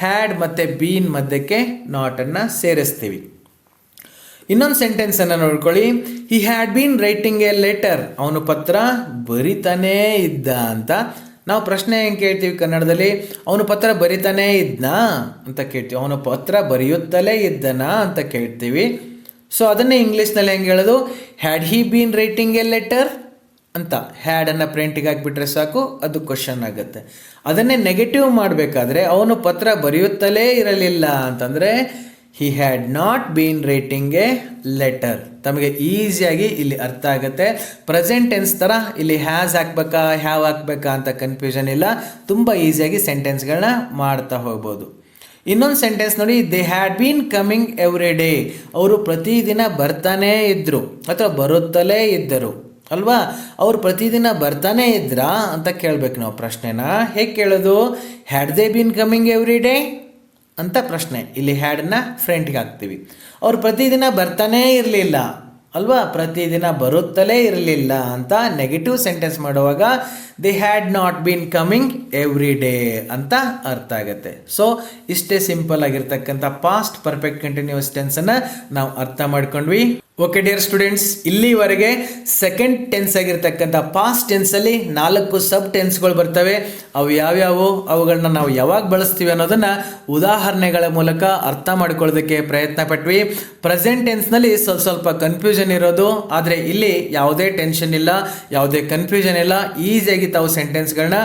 ಹ್ಯಾಡ್ ಮತ್ತು ಬೀನ್ ಮಧ್ಯಕ್ಕೆ ನಾಟನ್ನು ಸೇರಿಸ್ತೀವಿ. ಇನ್ನೊಂದು ಸೆಂಟೆನ್ಸನ್ನು ನೋಡ್ಕೊಳ್ಳಿ, ಹಿ had been writing a letter. ಅವನು ಪತ್ರ ಬರಿತಾನೇ ಇದ್ದ ಅಂತ. ನಾವು ಪ್ರಶ್ನೆ ಹೆಂಗೆ ಕೇಳ್ತೀವಿ ಕನ್ನಡದಲ್ಲಿ, ಅವನು ಪತ್ರ ಬರಿತಾನೇ ಇದ್ನಾ ಅಂತ ಕೇಳ್ತೀವಿ, ಅವನು ಪತ್ರ ಬರೆಯುತ್ತಲೇ ಇದ್ದನಾ ಅಂತ ಕೇಳ್ತೀವಿ. ಸೊ ಅದನ್ನೇ ಇಂಗ್ಲೀಷ್ನಲ್ಲಿ ಹೆಂಗೆ ಹೇಳೋದು, had he been writing a letter ಅಂತ ಹ್ಯಾಡನ್ನು ಪ್ರಿಂಟಿಗೆ ಹಾಕಿಬಿಟ್ರೆ ಸಾಕು, ಅದು ಕ್ವಶನ್ ಆಗುತ್ತೆ. ಅದನ್ನೇ ನೆಗೆಟಿವ್ ಮಾಡಬೇಕಾದ್ರೆ ಅವನು ಪತ್ರ ಬರೆಯುತ್ತಲೇ ಇರಲಿಲ್ಲ ಅಂತಂದರೆ ಹಿ had not been writing a letter. ತಮಗೆ ಈಸಿಯಾಗಿ ಇಲ್ಲಿ ಅರ್ಥ ಆಗುತ್ತೆ. ಪ್ರೆಸೆಂಟ್ ಟೆನ್ಸ್ ಥರ ಇಲ್ಲಿ ಹ್ಯಾಸ್ ಹಾಕ್ಬೇಕಾ ಹ್ಯಾವ್ ಹಾಕ್ಬೇಕಾ ಅಂತ ಕನ್ಫ್ಯೂಷನ್ ಇಲ್ಲ, ತುಂಬ ಈಸಿಯಾಗಿ ಸೆಂಟೆನ್ಸ್ಗಳನ್ನ ಮಾಡ್ತಾ ಹೋಗ್ಬೋದು. ಇನ್ನೊಂದು ಸೆಂಟೆನ್ಸ್ ನೋಡಿ, they had bean coming every day. ಅವರು ಪ್ರತಿದಿನ ಬರ್ತಾನೇ ಇದ್ದರು ಅಥವಾ ಬರುತ್ತಲೇ ಇದ್ದರು ಅಲ್ವಾ. ಅವರು ಪ್ರತಿದಿನ ಬರ್ತಾನೇ ಇದ್ರಾ ಅಂತ ಕೇಳಬೇಕು ನಾವು ಪ್ರಶ್ನೆನ. ಹೇಗೆ ಕೇಳೋದು, had they been coming every day ಅಂತ ಪ್ರಶ್ನೆ. ಇಲ್ಲಿ ಹ್ಯಾಡನ್ನ ಫ್ರಂಟ್ಗೆ ಹಾಕ್ತೀವಿ. ಅವ್ರು ಪ್ರತಿದಿನ ಬರ್ತಾನೇ ಇರಲಿಲ್ಲ ಅಲ್ವಾ, ಪ್ರತಿದಿನ ಬರುತ್ತಲೇ ಇರಲಿಲ್ಲ ಅಂತ ನೆಗೆಟಿವ್ ಸೆಂಟೆನ್ಸ್ ಮಾಡುವಾಗ they had not been coming every day ಅಂತ ಅರ್ಥ ಆಗುತ್ತೆ. ಸೊ ಇಷ್ಟೇ ಸಿಂಪಲ್ ಆಗಿರ್ತಕ್ಕಂಥ ಪಾಸ್ಟ್ ಪರ್ಫೆಕ್ಟ್ ಕಂಟಿನ್ಯೂಸ್ ಟೆನ್ಸನ್ನು ನಾವು ಅರ್ಥ ಮಾಡ್ಕೊಂಡ್ವಿ. ಓಕೆ ಡಿಯರ್ ಸ್ಟೂಡೆಂಟ್ಸ್, ಇಲ್ಲಿವರೆಗೆ ಸೆಕೆಂಡ್ ಟೆನ್ಸ್ ಆಗಿರ್ತಕ್ಕಂಥ ಪಾಸ್ಟ್ ಟೆನ್ಸಲ್ಲಿ 4 ಸಬ್ ಟೆನ್ಸ್ಗಳು ಬರ್ತವೆ. ಅವು ಯಾವ್ಯಾವು, ಅವುಗಳನ್ನ ನಾವು ಯಾವಾಗ ಬಳಸ್ತೀವಿ ಅನ್ನೋದನ್ನು ಉದಾಹರಣೆಗಳ ಮೂಲಕ ಅರ್ಥ ಮಾಡ್ಕೊಳ್ಳೋದಕ್ಕೆ ಪ್ರಯತ್ನ ಪಟ್ವಿ. ಪ್ರೆಸೆಂಟ್ ಟೆನ್ಸ್ನಲ್ಲಿ ಸ್ವಲ್ಪ ಕನ್ಫ್ಯೂಷನ್ ಇರೋದು, ಆದರೆ ಇಲ್ಲಿ ಯಾವುದೇ ಟೆನ್ಷನ್ ಇಲ್ಲ, ಯಾವುದೇ ಕನ್ಫ್ಯೂಷನ್ ಇಲ್ಲ. ಈಸಿಯಾಗಿ ತಾವು ಸೆಂಟೆನ್ಸ್ಗಳನ್ನ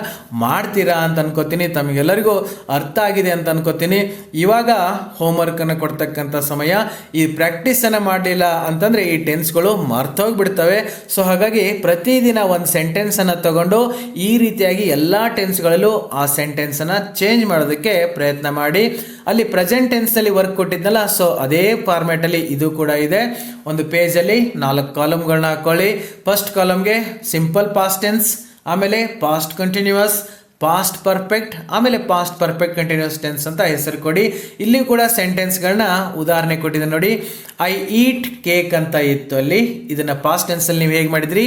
ಮಾಡ್ತೀರಾ ಅಂತ ಅನ್ಕೋತೀನಿ. ತಮಗೆಲ್ಲರಿಗೂ ಅರ್ಥ ಆಗಿದೆ ಅಂತ ಅನ್ಕೋತೀನಿ. ಇವಾಗ ಹೋಮ್ವರ್ಕನ್ನು ಕೊಡ್ತಕ್ಕಂಥ ಸಮಯ. ಈ ಪ್ರಾಕ್ಟೀಸನ್ನು ಮಾಡಲಿಲ್ಲ ಅಂತಂದರೆ ಈ ಟೆನ್ಸ್ಗಳು ಮರ್ತೋಗ್ಬಿಡ್ತವೆ. ಸೊ ಹಾಗಾಗಿ ಪ್ರತಿದಿನ ಒಂದು ಸೆಂಟೆನ್ಸನ್ನು ತಗೊಂಡು ಈ ರೀತಿಯಾಗಿ ಎಲ್ಲ ಟೆನ್ಸ್ಗಳಲ್ಲೂ ಆ ಸೆಂಟೆನ್ಸನ್ನು ಚೇಂಜ್ ಮಾಡೋದಕ್ಕೆ ಪ್ರಯತ್ನ ಮಾಡಿ. ಅಲ್ಲಿ ಪ್ರೆಸೆಂಟ್ ಟೆನ್ಸ್ನಲ್ಲಿ ವರ್ಕ್ ಕೊಟ್ಟಿದ್ನಲ್ಲ, ಸೊ ಅದೇ ಫಾರ್ಮ್ಯಾಟಲ್ಲಿ ಇದು ಕೂಡ ಇದೆ. ಒಂದು ಪೇಜಲ್ಲಿ 4 ಕಾಲಮ್ಗಳನ್ನ ಹಾಕ್ಕೊಳ್ಳಿ. ಫಸ್ಟ್ ಕಾಲಮ್ಗೆ ಸಿಂಪಲ್ ಪಾಸ್ಟ್ ಟೆನ್ಸ್, ಆಮೇಲೆ ಪಾಸ್ಟ್ ಕಂಟಿನ್ಯೂಯಸ್, ಪಾಸ್ಟ್ ಪರ್ಫೆಕ್ಟ್, ಆಮೇಲೆ ಪಾಸ್ಟ್ ಪರ್ಫೆಕ್ಟ್ ಕಂಟಿನ್ಯೂಸ್ ಟೆನ್ಸ್ ಅಂತ ಹೆಸರು ಕೊಡಿ. ಇಲ್ಲಿ ಕೂಡ ಸೆಂಟೆನ್ಸ್ಗಳನ್ನ ಉದಾಹರಣೆ ಕೊಟ್ಟಿದೆ ನೋಡಿ. ಐ ಈಟ್ ಕೇಕ್ ಅಂತ ಇತ್ತು, ಅಲ್ಲಿ ಇದನ್ನು ಪಾಸ್ಟ್ ಟೆನ್ಸಲ್ಲಿ ನೀವು ಹೇಗೆ ಮಾಡಿದ್ರಿ,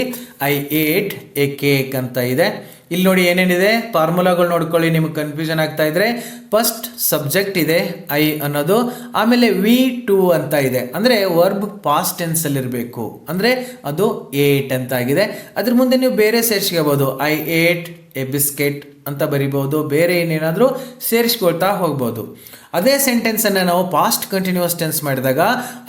ಐ ಏಟ್ ಎ ಕೇಕ್ ಅಂತ ಇದೆ. ಇಲ್ಲಿ ನೋಡಿ ಏನೇನಿದೆ, ಫಾರ್ಮುಲಾಗಳು ನೋಡ್ಕೊಳ್ಳಿ, ನಿಮಗೆ ಕನ್ಫ್ಯೂಷನ್ ಆಗ್ತಾ ಇದ್ರೆ. ಫಸ್ಟ್ ಸಬ್ಜೆಕ್ಟ್ ಇದೆ ಐ ಅನ್ನೋದು, ಆಮೇಲೆ ವಿ ಟು ಅಂತ ಇದೆ, ಅಂದರೆ ವರ್ಬ್ ಪಾಸ್ಟ್ ಟೆನ್ಸಲ್ಲಿ ಇರಬೇಕು, ಅಂದರೆ ಅದು ಏಟ್ ಅಂತ ಆಗಿದೆ. ಅದ್ರ ಮುಂದೆ ನೀವು ಬೇರೆ ಸೇರಿಸ್ಕೋಬೋದು, ಐ ಏಟ್ ಎ ಬಿಸ್ಕೆಟ್ ಅಂತ ಬರಿಬೋದು, ಬೇರೆ ಇನ್ನೇನಾದರೂ ಸೇರಿಸ್ಕೊಳ್ತಾ ಹೋಗ್ಬೋದು. ಅದೇ ಸೆಂಟೆನ್ಸನ್ನು ನಾವು ಪಾಸ್ಟ್ ಕಂಟಿನ್ಯೂಸ್ ಟೆನ್ಸ್ ಮಾಡಿದಾಗ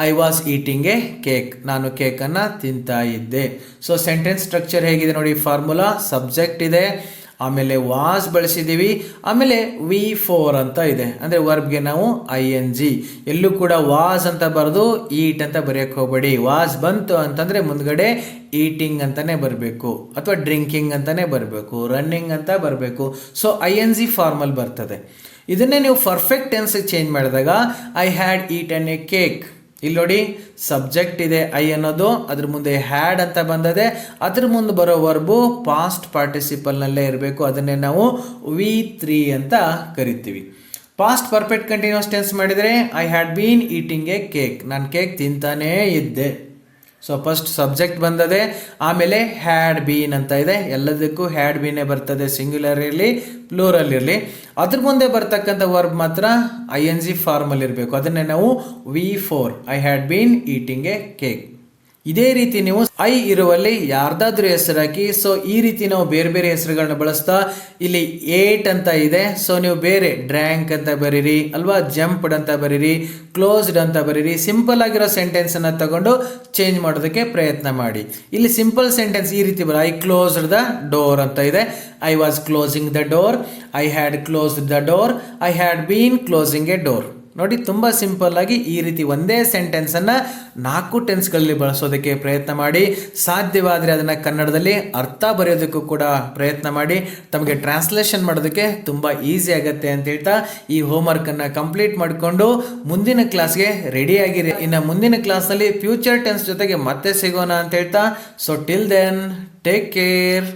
I was eating A cake, ನಾನು ಕೇಕನ್ನು ತಿಂತಾ ಇದ್ದೆ. ಸೊ ಸೆಂಟೆನ್ಸ್ ಸ್ಟ್ರಕ್ಚರ್ ಹೇಗಿದೆ ನೋಡಿ, ಫಾರ್ಮುಲಾ ಸಬ್ಜೆಕ್ಟ್ ಇದೆ, ಆಮೇಲೆ ವಾಸ್ ಬಳಸಿದ್ದೀವಿ, ಆಮೇಲೆ V4 ಅಂತ ಇದೆ, ಅಂದರೆ ವರ್ಬ್ಗೆ ನಾವು ING. ಎಲ್ಲೂ ಕೂಡ ವಾಸ್ ಅಂತ ಬರೆದು ಈಟ್ ಅಂತ ಬರೆಯೋಕ್ಕೆ ಹೋಗಬೇಡಿ. ವಾಸ್ ಬಂತು ಅಂತಂದರೆ ಮುಂದ್ಗಡೆ ಈಟಿಂಗ್ ಅಂತಲೇ ಬರಬೇಕು, ಅಥವಾ ಡ್ರಿಂಕಿಂಗ್ ಅಂತಲೇ ಬರಬೇಕು, ರನ್ನಿಂಗ್ ಅಂತ ಬರಬೇಕು. ಸೊ ING ಫಾರ್ಮಲ್ ಬರ್ತದೆ. ಇದನ್ನೇ ನೀವು ಪರ್ಫೆಕ್ಟ್ ಟೆನ್ಸಿಗೆ ಚೇಂಜ್ ಮಾಡಿದಾಗ I had eaten A cake. ಇಲ್ಲಿ ನೋಡಿ ಸಬ್ಜೆಕ್ಟ್ ಇದೆ ಐ ಅನ್ನೋದು, ಅದ್ರ ಮುಂದೆ ಹ್ಯಾಡ್ ಅಂತ ಬಂದದೆ, ಅದ್ರ ಮುಂದೆ ಬರೋ ವರ್ಬು ಪಾಸ್ಟ್ ಪಾರ್ಟಿಸಿಪಲ್ನಲ್ಲೇ ಇರಬೇಕು. ಅದನ್ನೇ ನಾವು V3 ಅಂತ ಕರಿತೀವಿ. ಪಾಸ್ಟ್ ಪರ್ಫೆಕ್ಟ್ ಕಂಟಿನ್ಯೂಸ್ ಟೆನ್ಸ್ ಮಾಡಿದರೆ I had been eating A cake, ನಾನು ಕೇಕ್ ತಿಂತಾನೇ ಇದ್ದೆ. ಸೊ ಫಸ್ಟ್ ಸಬ್ಜೆಕ್ಟ್ ಬಂದದೆ, ಆಮೇಲೆ ಹ್ಯಾಡ್ ಬೀನ್ ಅಂತ ಇದೆ, ಎಲ್ಲದಕ್ಕೂ ಹ್ಯಾಡ್ ಬೀನೇ ಬರ್ತದೆ, ಸಿಂಗ್ಯುಲರ್ ಇರಲಿ ಪ್ಲೂರಲ್ ಇರಲಿ. ಅದ್ರ ಮುಂದೆ ಬರ್ತಕ್ಕಂಥ ವರ್ಬ್ ಮಾತ್ರ ING ಫಾರ್ಮಲ್ ಇರಬೇಕು, ಅದನ್ನೇ ನಾವು V4 I had been eating A cake. ಇದೇ ರೀತಿ ನೀವು ಐ ಇರುವಲ್ಲಿ ಯಾರ್ದಾದ್ರೂ ಹೆಸರು ಹಾಕಿ. ಸೊ ಈ ರೀತಿ ನಾವು ಬೇರೆ ಬೇರೆ ಹೆಸರುಗಳನ್ನ ಬಳಸ್ತಾ, ಇಲ್ಲಿ ಏಟ್ ಅಂತ ಇದೆ, ಸೊ ನೀವು ಬೇರೆ ಡ್ರ್ಯಾಂಕ್ ಅಂತ ಬರೀರಿ ಅಲ್ವಾ, ಜಂಪ್ಡ್ ಅಂತ ಬರೀರಿ, ಕ್ಲೋಸ್ಡ್ ಅಂತ ಬರೀರಿ. ಸಿಂಪಲ್ ಆಗಿರೋ ಸೆಂಟೆನ್ಸನ್ನು ತಗೊಂಡು ಚೇಂಜ್ ಮಾಡೋದಕ್ಕೆ ಪ್ರಯತ್ನ ಮಾಡಿ. ಇಲ್ಲಿ ಸಿಂಪಲ್ ಸೆಂಟೆನ್ಸ್ ಈ ರೀತಿ ಐ ಕ್ಲೋಸ್ಡ್ ದ ಡೋರ್ ಅಂತ ಇದೆ, I was closing the door, I had closed the door, I had been closing A door. ನೋಡಿ ತುಂಬ ಸಿಂಪಲ್ ಆಗಿ ಈ ರೀತಿ ಒಂದೇ ಸೆಂಟೆನ್ಸನ್ನು 4 ಟೆನ್ಸ್ಗಳಲ್ಲಿ ಬಳಸೋದಕ್ಕೆ ಪ್ರಯತ್ನ ಮಾಡಿ. ಸಾಧ್ಯವಾದರೆ ಅದನ್ನು ಕನ್ನಡದಲ್ಲಿ ಅರ್ಥ ಬರೆಯೋದಕ್ಕೂ ಕೂಡ ಪ್ರಯತ್ನ ಮಾಡಿ. ತಮಗೆ ಟ್ರಾನ್ಸ್ಲೇಷನ್ ಮಾಡೋದಕ್ಕೆ ತುಂಬ ಈಸಿ ಆಗುತ್ತೆ ಅಂತ ಹೇಳ್ತಾ ಈ ಹೋಮ್ವರ್ಕನ್ನು ಕಂಪ್ಲೀಟ್ ಮಾಡಿಕೊಂಡು ಮುಂದಿನ ಕ್ಲಾಸ್ಗೆ ರೆಡಿಯಾಗಿರಿ. ಇನ್ನು ಮುಂದಿನ ಕ್ಲಾಸ್ನಲ್ಲಿ ಫ್ಯೂಚರ್ ಟೆನ್ಸ್ ಜೊತೆಗೆ ಮತ್ತೆ ಸಿಗೋಣ ಅಂತ ಹೇಳ್ತಾ, so till then take care.